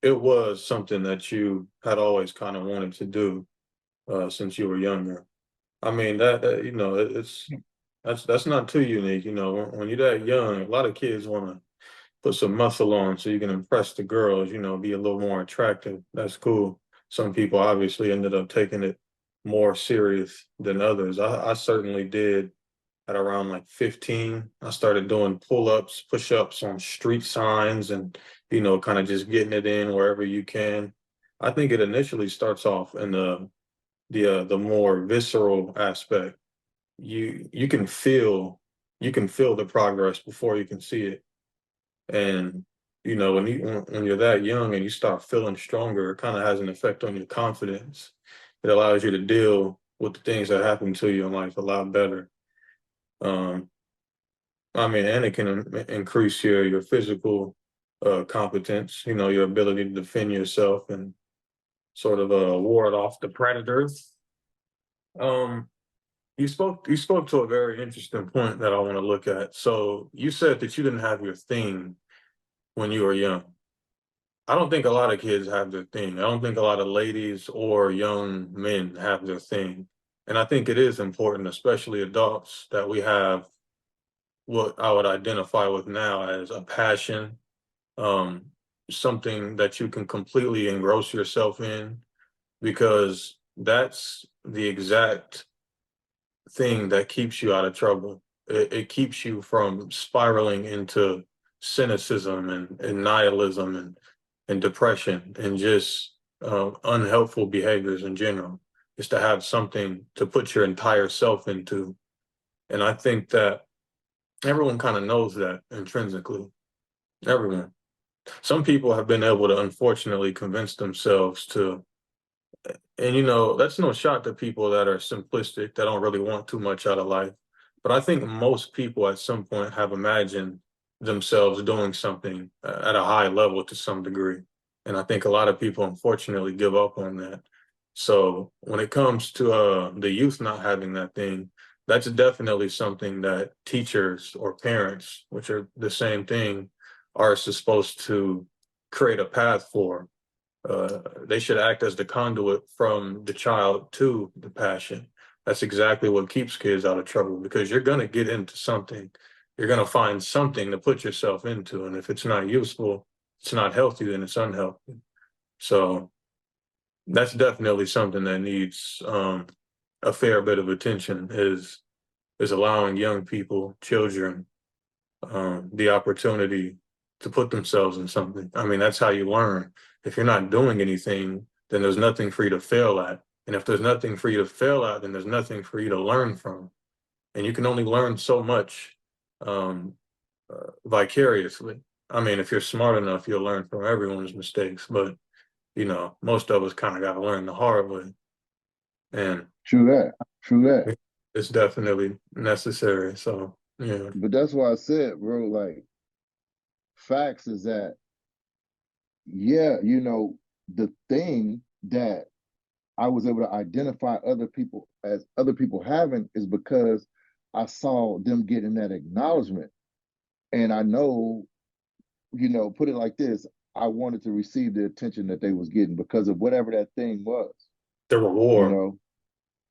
it was something that you had always kind of wanted to do since you were younger. I mean you know it's that's not too unique. You know, when you're that young, a lot of kids want to put some muscle on so you can impress the girls. You know, be a little more attractive. That's cool. Some people obviously ended up taking it more serious than others. I certainly did at around like 15. I started doing pull-ups, push-ups on street signs and, you know, kind of just getting it in wherever you can. I think it initially starts off in the more visceral aspect. You can feel the progress before you can see it. And you know, when you're that young and you start feeling stronger, it kind of has an effect on your confidence. It allows you to deal with the things that happen to you in life a lot better. Um, I mean, and it can increase your physical competence. You know, your ability to defend yourself and sort of ward off the predators. Um, you spoke to a very interesting point that I want to look at. So you said that you didn't have your thing when you were young. I don't think a lot of kids have their thing. I don't think a lot of ladies or young men have their thing. And I think it is important, especially adults, that we have what I would identify with now as a passion, um, something that you can completely engross yourself in, because that's the exact thing that keeps you out of trouble. It keeps you from spiraling into cynicism and nihilism and depression and just unhelpful behaviors in general. Is to have something to put your entire self into. And I think that everyone kind of knows that intrinsically. Everyone. Some people have been able to unfortunately convince themselves to, and you know, that's no shot to people that are simplistic, that don't really want too much out of life. But I think most people at some point have imagined themselves doing something at a high level to some degree. And I think a lot of people unfortunately give up on that. So when it comes to the youth not having that thing, that's definitely something that teachers or parents, which are the same thing, are supposed to create a path for. They should act as the conduit from the child to the passion. That's exactly what keeps kids out of trouble because you're going to get into something. You're going to find something to put yourself into. And if it's not useful, it's not healthy, then it's unhealthy. So that's definitely something that needs a fair bit of attention is allowing young people, children, the opportunity to put themselves in something. I mean, that's how you learn. If you're not doing anything, then there's nothing for you to fail at. And if there's nothing for you to fail at, then there's nothing for you to learn from. And you can only learn so much um, vicariously. I mean, if you're smart enough, you'll learn from everyone's mistakes. But, most of us kind of got to learn the hard way. And True that. True that. it's definitely necessary. So, yeah. But that's why I said, bro, like facts is that, yeah, the thing that I was able to identify other people as other people having is because I saw them getting that acknowledgement. And I know, put it like this, I wanted to receive the attention that they was getting because of whatever that thing was, The you reward. know.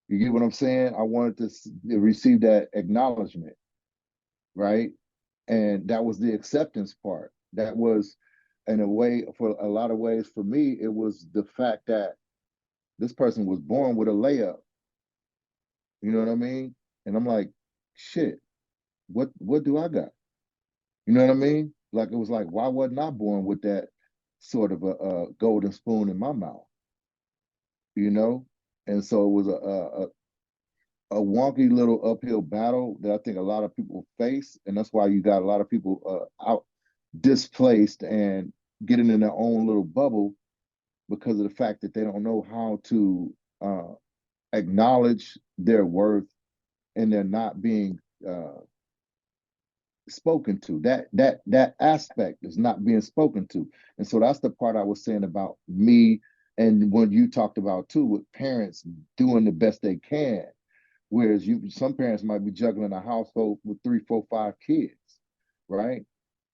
You get what I'm saying? I wanted to receive that acknowledgement, right? And that was the acceptance part. That was, in a way, for a lot of ways, for me, it was the fact that this person was born with a layup. You know what I mean? And I'm like, shit, what do I got? You know what I mean? Like it was like, why wasn't I born with that sort of a golden spoon in my mouth? You know? And so it was a wonky little uphill battle that I think a lot of people face, and that's why you got a lot of people out displaced and getting in their own little bubble because of the fact that they don't know how to acknowledge their worth and they're not being spoken to. That aspect is not being spoken to, and so that's the part I was saying about me, and when you talked about too with parents doing the best they can. Whereas some parents might be juggling a household with three, four, five kids, right?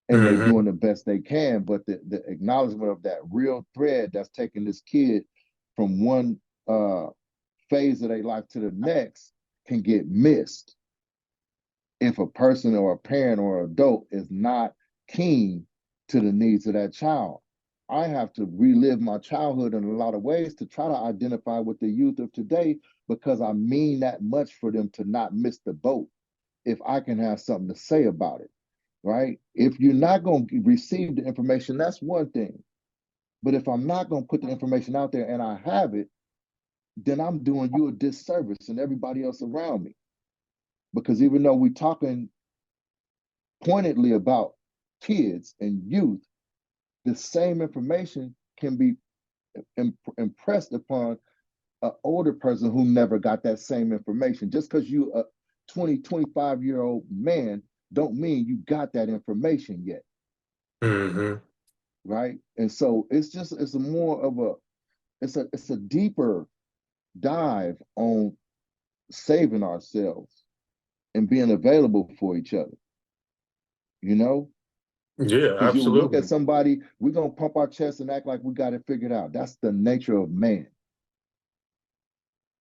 And they Hmm. doing the best they can, but the acknowledgement of that real thread that's taking this kid from one phase of their life to the next can get missed if a person or a parent or adult is not keen to the needs of that child. I have to relive my childhood in a lot of ways to try to identify with the youth of today because I mean that much for them to not miss the boat if I can have something to say about it, right? If you're not going to receive the information, that's one thing. But if I'm not going to put the information out there and I have it, then I'm doing you a disservice and everybody else around me. Because even though we're talking pointedly about kids and youth, the same information can be impressed upon an older person who never got that same information. Just because you a 20, 25-year-old man don't mean you got that information yet, Hmm. right? And so it's a more of it's a deeper dive on saving ourselves and being available for each other, you know? Yeah, Because you'll look at absolutely. somebody, we're gonna pump our chest and act like we got it figured out. That's the nature of man.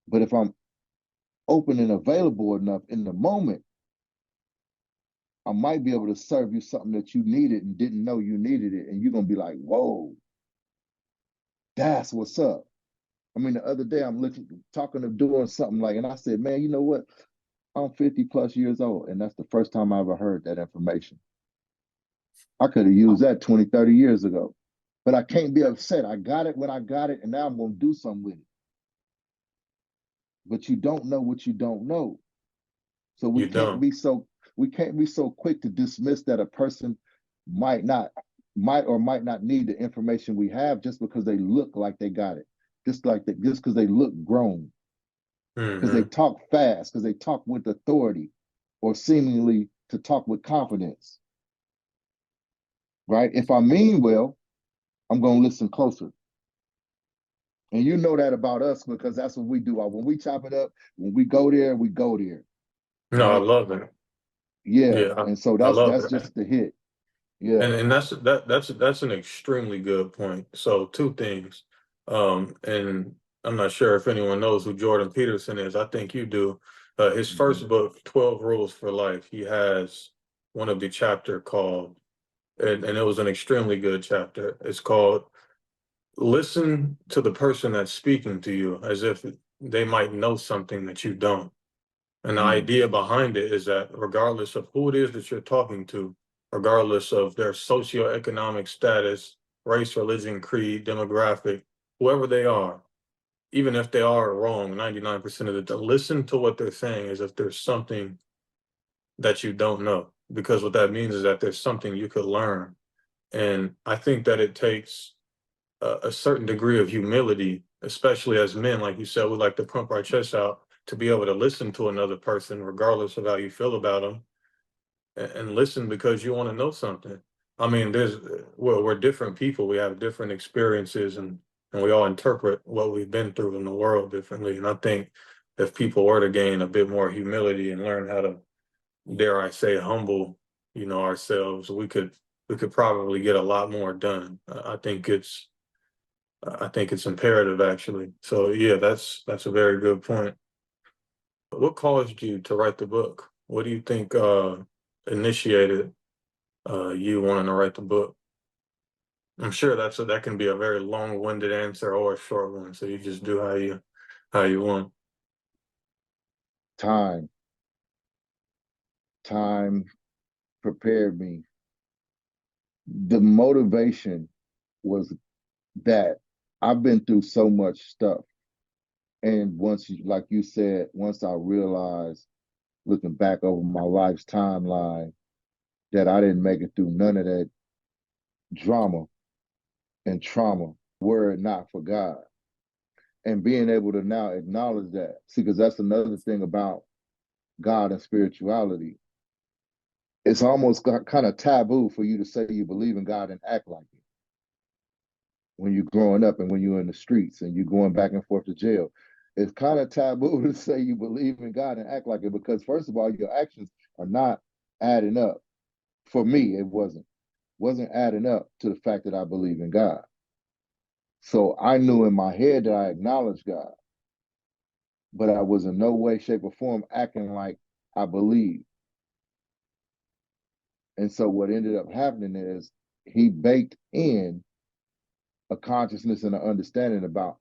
But if I'm open and available enough in the moment, I might be able to serve you something that you needed and didn't know you needed it. And you're gonna be like, whoa, that's what's up. I mean, the other day I'm talking of doing something like, and I said, man, you know what? I'm 50 plus years old, and that's the first time I ever heard that information. I could have used that 20, 30 years ago. But I can't be upset. I got it when I got it, and now I'm gonna do something with it. But you don't know what you don't know. So You don't. we can't be so quick to dismiss that a person might not might not need the information we have just because they look like they got it. Just because they look grown, because they Hmm. talk fast, because they talk with authority, or seemingly to talk with confidence, right? If I mean well, I'm gonna listen closer. And you know that about us because that's what we do. When we chop it up, when we go there, we go there, No, I right? love it. Yeah. Yeah, And so I love that's that. just the hit. Yeah. And that's an extremely good point. So two things. And I'm not sure if anyone knows who Jordan Peterson is. I think you do. His Mhm. first book, 12 Rules for Life, he has one of the chapter called, and it was an extremely good chapter. It's called Listen to the person that's speaking to you as if they might know something that you don't. And the Mm. idea behind it is that regardless of who it is that you're talking to, regardless of their socioeconomic status, race, religion, creed, demographic, whoever they are, even if they are wrong 99% of the time, listen to what they're saying as if there's something that you don't know. Because what that means is that there's something you could learn. And I think that it takes a certain degree of humility, especially as men, like you said, we like to pump our chests out to be able to listen to another person, regardless of how you feel about them, and listen because you want to know something. I mean, we're different people. We have different experiences, and we all interpret what we've been through in the world differently. And I think if people were to gain a bit more humility and learn how to, dare I say, humble, ourselves, we could probably get a lot more done. I think it's imperative actually. So yeah, that's a very good point. What caused you to write the book? What do you think initiated you wanting to write the book? I'm sure that can be a very long-winded answer or a short one. So you just do how you want. Time. Time prepared me. The motivation was that I've been through so much stuff. And like you said, once I realized, looking back over my life's timeline, that I didn't make it through none of that drama and trauma were it not for God. And being able to now acknowledge that. See, because that's another thing about God and spirituality. It's almost kind of taboo for you to say you believe in God and act like it when you're growing up and when you're in the streets and you're going back and forth to jail. It's kind of taboo to say you believe in God and act like it because, first of all, your actions are not adding up. For me, it wasn't adding up to the fact that I believe in God. So I knew in my head that I acknowledged God, but I was in no way, shape, or form acting like I believe. And so what ended up happening is he baked in a consciousness and an understanding about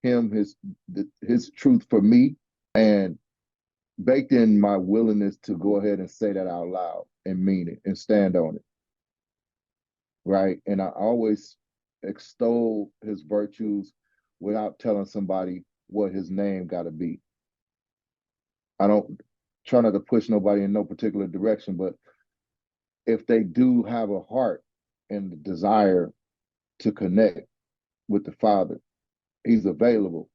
him, his truth for me, and baked in my willingness to go ahead and say that out loud and mean it and stand on it. Right. And I always extol his virtues without telling somebody what his name got to be. I don't try not to push nobody in no particular direction, but if they do have a heart and the desire to connect with the Father, he's available.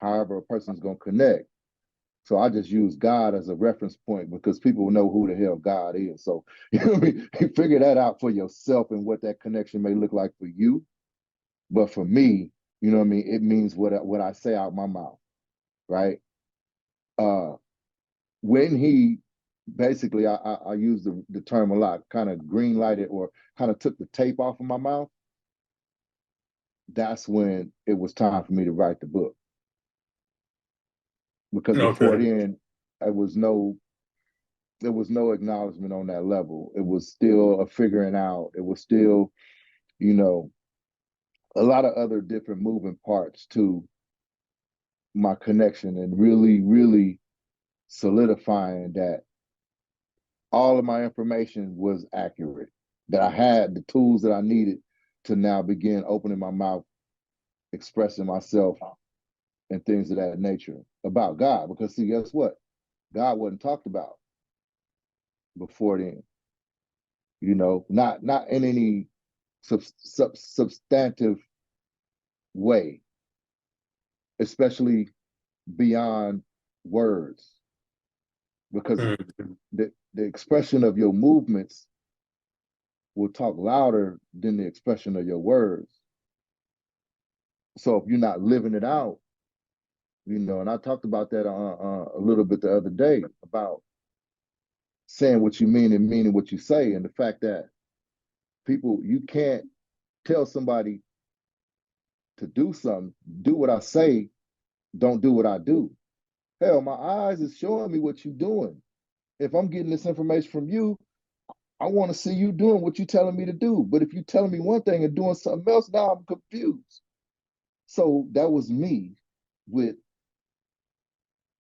However, a person's going to connect. So I just use God as a reference point because people know who the hell God is. So you know what I mean? You figure that out for yourself and what that connection may look like for you. But for me, you know what I mean, it means what I say out my mouth, right? Uh when he basically I use the term a lot, kind of green lighted or kind of took the tape off of my mouth, that's when it was time for me to write the book. Because before Okay. then, it was no there was no acknowledgement on that level. It was still a figuring out. It was still, you know, a lot of other different moving parts to my connection and really, really solidifying that all of my information was accurate, that I had the tools that I needed to now begin opening my mouth, expressing myself and things of that nature about God. Because see, guess what? God wasn't talked about before then, not in any substantive way, especially beyond words, because Mhm. the expression of your movements will talk louder than the expression of your words. So if you're not living it out, and I talked about that a little bit the other day about saying what you mean and meaning what you say, and the fact that you can't tell somebody to do something, do what I say, don't do what I do. Hell, my eyes is showing me what you're doing. If I'm getting this information from you, I want to see you doing what you're telling me to do. But if you're telling me one thing and doing something else, now I'm confused. So that was me with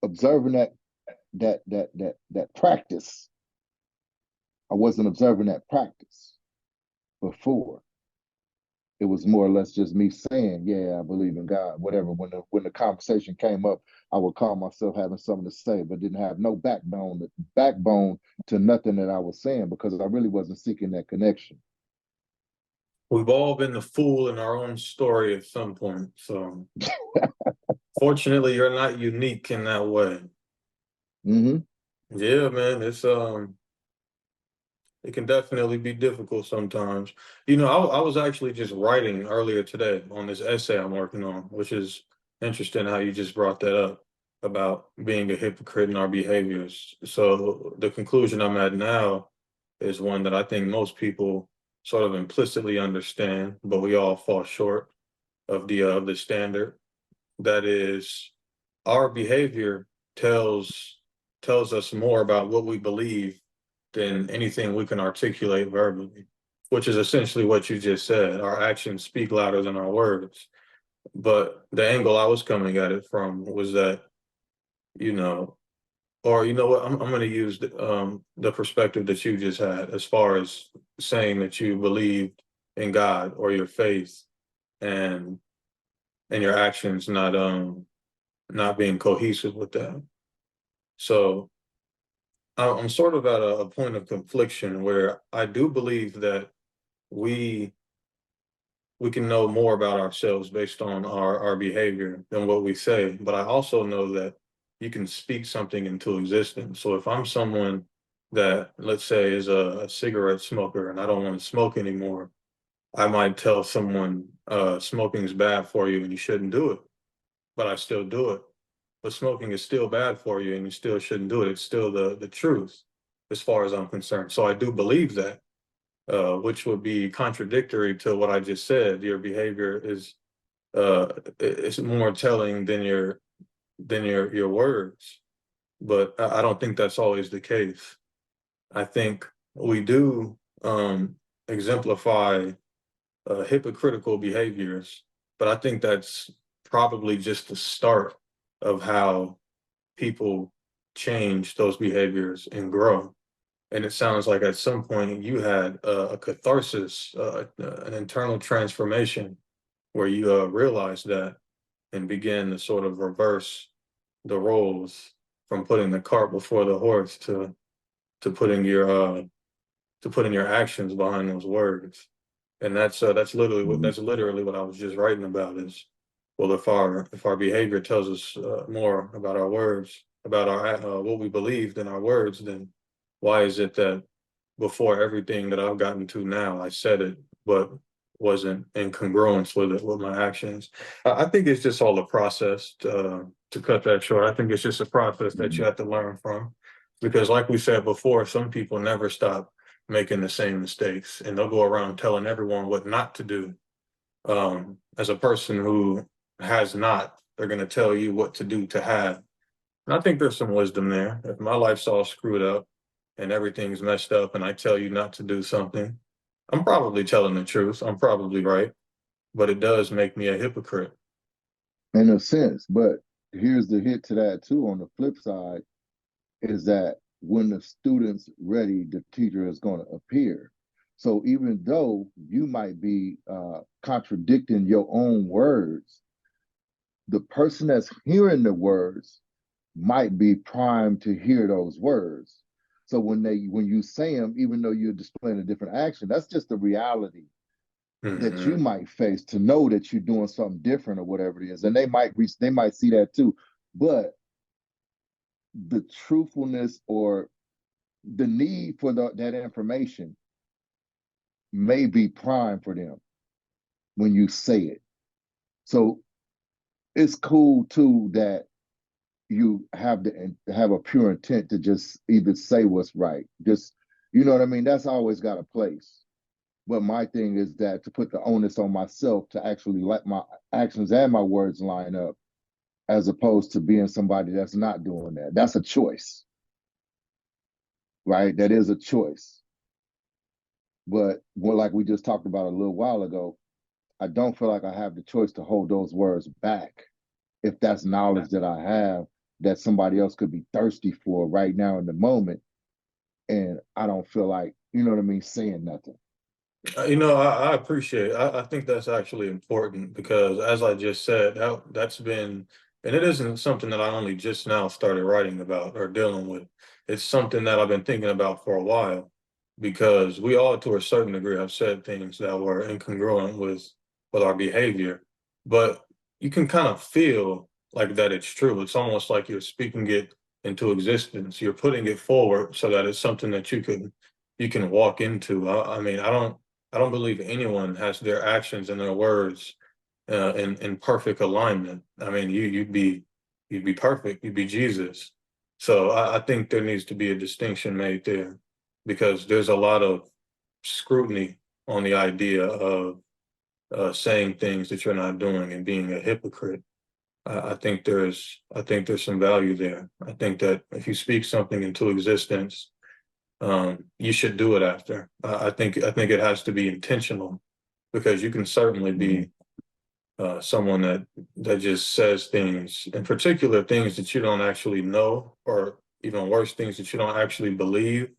observing that practice. I wasn't observing that practice before. It was more or less just me saying, "Yeah, I believe in God." Whatever. When the conversation came up, I would call myself having something to say, but didn't have no backbone to nothing that I was saying because I really wasn't seeking that connection. We've all been the fool in our own story at some point. So fortunately, you're not unique in that way. Hmm. Yeah, man, it can definitely be difficult sometimes. I was actually just writing earlier today on this essay I'm working on, which is interesting how you just brought that up about being a hypocrite in our behaviors. So the conclusion I'm at now is one that I think most people sort of implicitly understand, but we all fall short of the standard. That is, our behavior tells tells us more about what we believe than anything we can articulate verbally, which is essentially what you just said. Our actions speak louder than our words. But the angle I was coming at it from was that, you know, or you know what, I'm going to use the perspective that you just had as far as saying that you believed in God or your faith and your actions not being cohesive with that. So I'm sort of at a point of confliction where I do believe that we we can know more about ourselves based on our behavior than what we say. But I also know that you can speak something into existence. So if I'm someone that, let's say, is a cigarette smoker and I don't want to smoke anymore, I might tell someone smoking is bad for you and you shouldn't do it, but I still do it. But smoking is still bad for you and you still shouldn't do it. It's still the truth as far as I'm concerned. So I do believe that, which would be contradictory to what I just said. Your behavior is more telling than your words. But I don't think that's always the case. I think we do exemplify hypocritical behaviors, but I think that's probably just the start of how people change those behaviors and grow. And it sounds like at some point you had a catharsis, an internal transformation where you realized that and began to sort of reverse the roles from putting the cart before the horse to putting your actions behind those words. And that's literally what Hmm. I was just writing about is, well, if our behavior tells us more about our words, about our what we believe than our words, then why is it that before everything that I've gotten to now, I said it, but wasn't in congruence with it, with my actions? I think it's just all a process. To cut that short, I think it's just a process that you Hmm. have to learn from, because, like we said before, some people never stop making the same mistakes, and they'll go around telling everyone what not to do. As a person who has not, they're going to tell you what to do to have. And I think there's some wisdom there. If my life's all screwed up and everything's messed up, and I tell you not to do something, I'm probably telling the truth. I'm probably right, but it does make me a hypocrite. In a sense, but here's the hit to that too. On the flip side, is that when the student's ready, the teacher is going to appear. So even though you might be contradicting your own words, the person that's hearing the words might be primed to hear those words. So when you say them, even though you're displaying a different action, that's just the reality that you Hmm. might face to know that you're doing something different or whatever it is, and they might see that too. But the truthfulness or the need for that information may be prime for them when you say it. So it's cool too that you have a pure intent to just either say what's right. Just, you know what I mean? That's always got a place. But my thing is that to put the onus on myself to actually let my actions and my words line up, as opposed to being somebody that's not doing that. That's a choice, right? That is a choice. But well, like we just talked about a little while ago, I don't feel like I have the choice to hold those words back if that's knowledge that I have that somebody else could be thirsty for right now in the moment. And I don't feel like, you know what I mean, saying nothing. I appreciate. I think that's actually important because, as I just said, that's been, and it isn't something that I only just now started writing about or dealing with. It's something that I've been thinking about for a while, because we all, to a certain degree, have said things that were incongruent with our behavior, but you can kind of feel like that it's true. It's almost like you're speaking it into existence. You're putting it forward so that it's something that you can walk into. I mean, I don't believe anyone has their actions and their words in perfect alignment. I mean, you'd be perfect. You'd be Jesus. So I think there needs to be a distinction made there, because there's a lot of scrutiny on the idea of saying things that you're not doing and being a hypocrite. I think there's some value there. I think that if you speak something into existence, you should do it after. I think it has to be intentional, because you can certainly Mm-hmm. be someone that just says things, in particular things that you don't actually know, or even worse, things that you don't actually believe,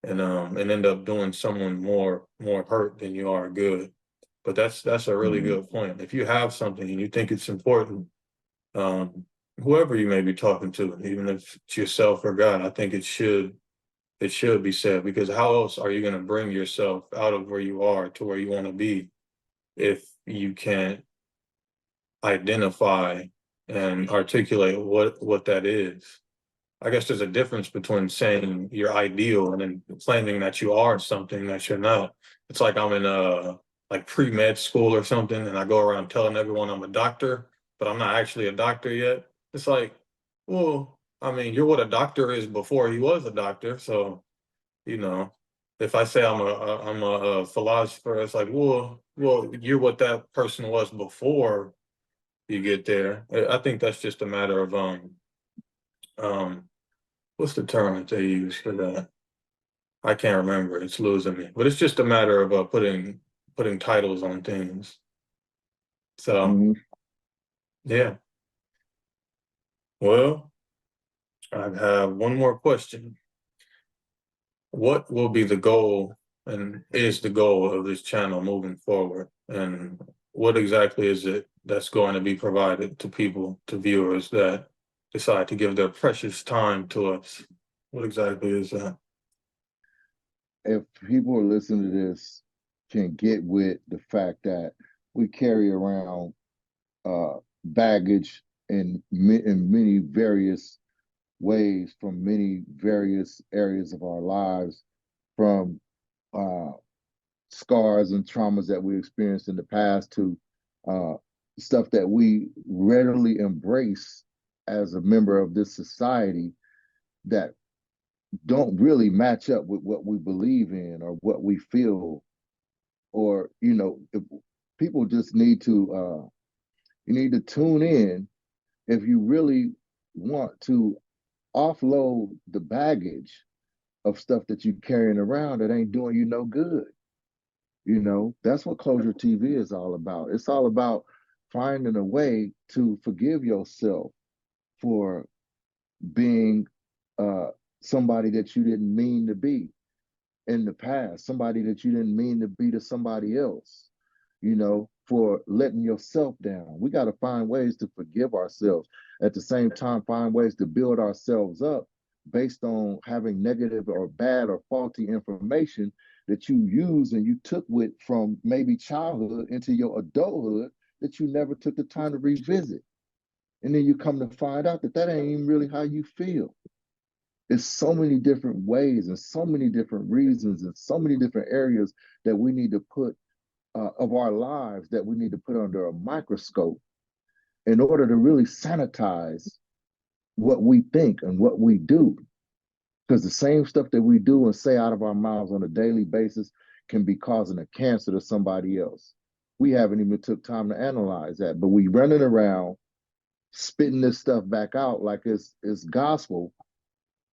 and end up doing someone more hurt than you are good. But that's a really Mm-hmm. good point. If you have something and you think it's important, um, whoever you may be talking to, even if it's yourself or God, I think it should be said, because how else are you going to bring yourself out of where you are to where you want to be if you can't identify and articulate what that is? I guess there's a difference between saying you're ideal and then claiming that you are something that you're not. It's like I'm in like pre-med school or something, and I go around telling everyone I'm a doctor, but I'm not actually a doctor yet. It's like, well, I mean, you're what a doctor is before he was a doctor, so you know, if I say I'm a philosopher, it's like, well, you're what that person was before you get there. I think that's just a matter of um what's the term that they use for that? I can't remember. It's losing me. But it's just a matter of putting titles on things. So Mm-hmm. yeah. Well, I have one more question. What will be the goal, and is the goal of this channel moving forward? And what exactly is it that's going to be provided to people, to viewers that decide to give their precious time to us? What exactly is that? If people who are listening to this can get with the fact that we carry around baggage in many various ways from many various areas of our lives, from uh, scars and traumas that we experienced in the past to uh, stuff that we readily embrace as a member of this society that don't really match up with what we believe in or what we feel, or people just need to you need to tune in if you really want to offload the baggage of stuff that you're carrying around that ain't doing you no good. That's what Closure TV is all about. It's all about finding a way to forgive yourself for being uh, somebody that you didn't mean to be in the past, somebody that you didn't mean to be to somebody else, for letting yourself down. We got to find ways to forgive ourselves. At the same time, find ways to build ourselves up based on having negative or bad or faulty information that you use and you took with from maybe childhood into your adulthood that you never took the time to revisit. And then you come to find out that that ain't even really how you feel. It's so many different ways and so many different reasons and so many different areas that we need to put of our lives that we need to put under a microscope in order to really sanitize what we think and what we do. Because the same stuff that we do and say out of our mouths on a daily basis can be causing a cancer to somebody else. We haven't even took time to analyze that, but we running around spitting this stuff back out like it's gospel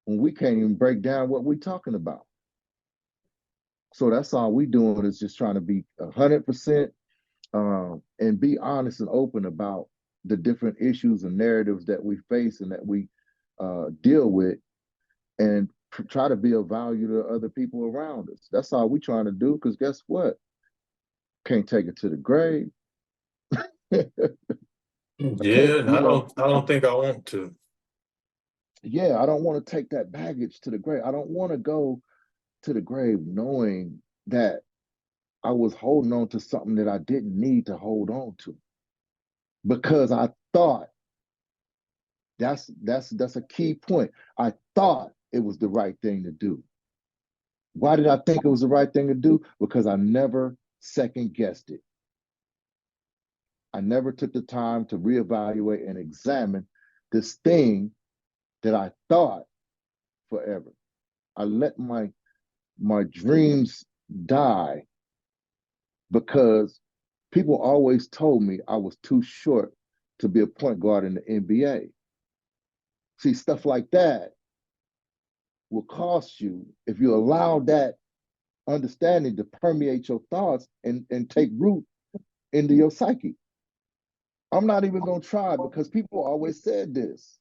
when we can't even break down what we're talking about. So that's all we doing is just trying to be 100% and be honest and open about the different issues and narratives that we face and that we deal with, and try to be of value to other people around us. That's all we trying to do. Because guess what? Can't take it to the grave. Yeah, and I don't think I want to. Yeah, I don't want to take that baggage to the grave. I don't want to go to the grave knowing that I was holding on to something that I didn't need to hold on to because I thought that's a key point. I thought it was the right thing to do. Why did I think it was the right thing to do? Because I never second guessed it. I never took the time to reevaluate and examine this thing that I thought forever. I let my dreams die because people always told me I was too short to be a point guard in the NBA. See, stuff like that will cost you if you allow that understanding to permeate your thoughts and take root into your psyche. I'm not even going to try because people always said this.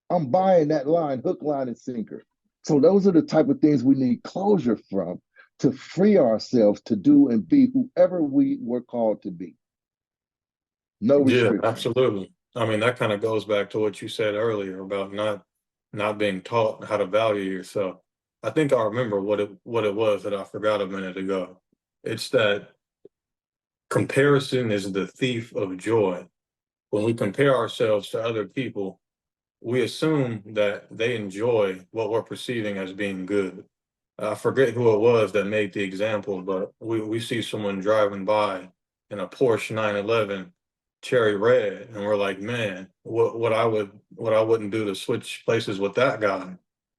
I'm buying that line, hook, line, and sinker. So those are the type of things we need closure from to free ourselves to do and be whoever we were called to be. No Yeah, restrictions. absolutely. I mean, that kind of goes back to what you said earlier about not being taught how to value yourself. I think I remember what it was that I forgot a minute ago. It's that comparison is the thief of joy. When we compare ourselves to other people, we assume that they enjoy what we're perceiving as being good. I forget who it was that made the example, but we see someone driving by in a Porsche 911 cherry red, and we're like, man, what I wouldn't do to switch places with that guy.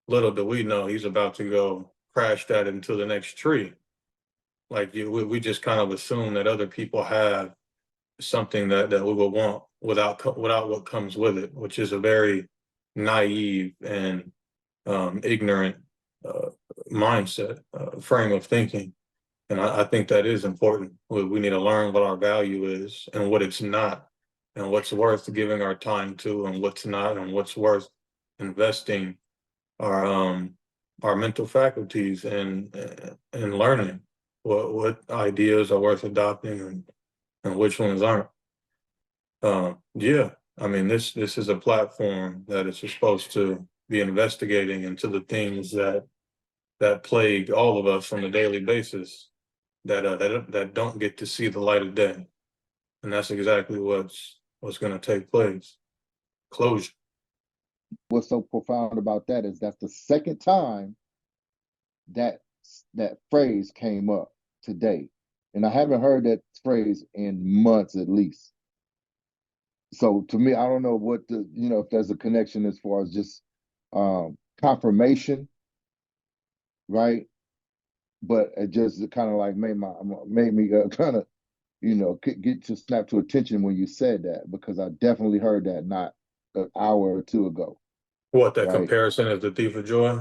Little do we know he's about to go crash that into the next tree. Like we just kind of assume that other people have something that we would want without what comes with it, which is a very naive and ignorant uh, mindset, frame of thinking. And I think that is important. We need to learn what our value is and what it's not, and what's worth giving our time to, and what's not, and what's worth investing our um, our mental faculties and learning what ideas are worth adopting and which ones aren't. Yeah, I mean this is a platform that is supposed to be investigating into the things that plague all of us on a daily basis that don't get to see the light of day, and that's exactly what's going to take place. Closure. What's so profound about that is that's the second time that that phrase came up today. And I haven't heard that phrase in months at least. So to me, I don't know what the, if there's a connection as far as just confirmation, right? But it just kind of like made me kind of, get to snap to attention when you said that, because I definitely heard that not an hour or two ago, What, that right? comparison is the thief of joy?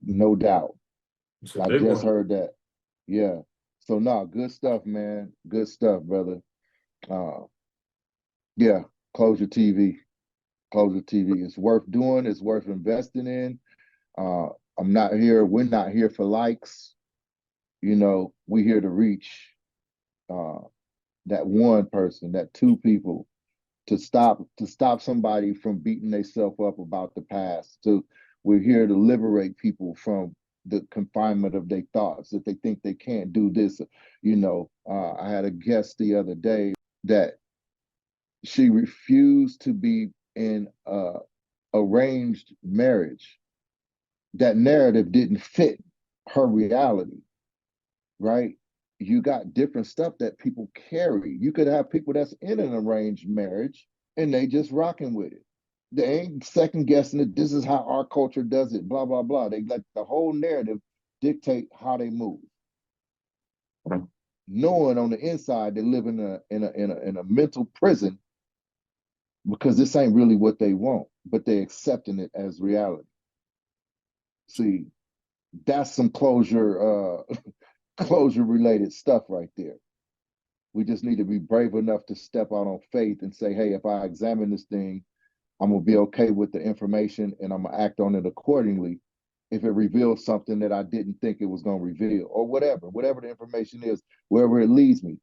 No doubt. It's a I big just one. heard that. Yeah. So no, good stuff, man. Good stuff, brother. Uh, yeah. Close your TV. Close your TV. It's worth doing. It's worth investing in. Uh, I'm not here. We're not here for likes. We're here to reach uh, that one person, that two people, to stop somebody from beating themselves up about the past. We're here to liberate people from the confinement of their thoughts that they think they can't do this. I had a guest the other day that she refused to be in a arranged marriage. That narrative didn't fit her reality, right? you got different stuff that people carry. You could have people that's in an arranged marriage and they just rocking with it. They ain't second guessing it. This is how our culture does it. Blah blah blah. They let the whole narrative dictate how they move, knowing on the inside they live in a mental prison because this ain't really what they want, but they accepting it as reality. See, that's some closure closure related stuff right there. We just need to be brave enough to step out on faith and say, hey, if I examine this thing, I'm gonna be okay with the information and I'm gonna act on it accordingly. If it reveals something that I didn't think it was gonna reveal, or whatever the information is, wherever it leads me,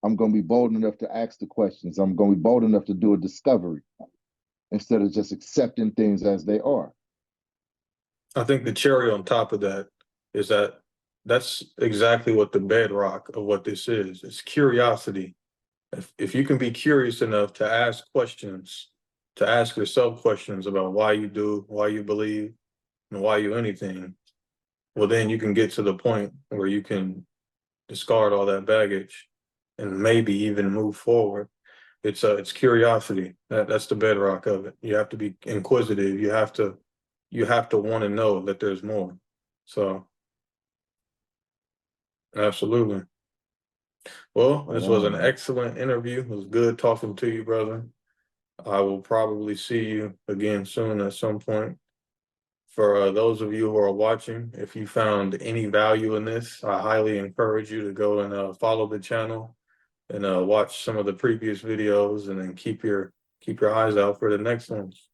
I'm gonna be bold enough to ask the questions. I'm gonna be bold enough to do a discovery instead of just accepting things as they are. I think the cherry on top of that is that that's exactly what the bedrock of what this is. It's curiosity. If you can be curious enough to ask questions, to ask yourself questions about why you do, why you believe, and why you anything, well, then you can get to the point where you can discard all that baggage and maybe even move forward. It's curiosity. That's the bedrock of it. You have to be inquisitive. You have to want to know that there's more. So absolutely. Well, this was an excellent interview. It was good talking to you, brother. I will probably see you again soon at some point. For those of you who are watching, if you found any value in this, I highly encourage you to go and follow the channel and watch some of the previous videos, and then keep your eyes out for the next ones.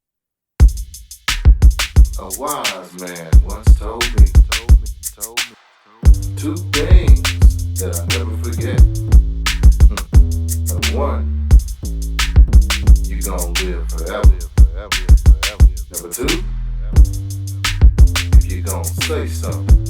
A wise man once told me two things that I never forget. Number one, you gonna live forever. Number two, if you gonna say something,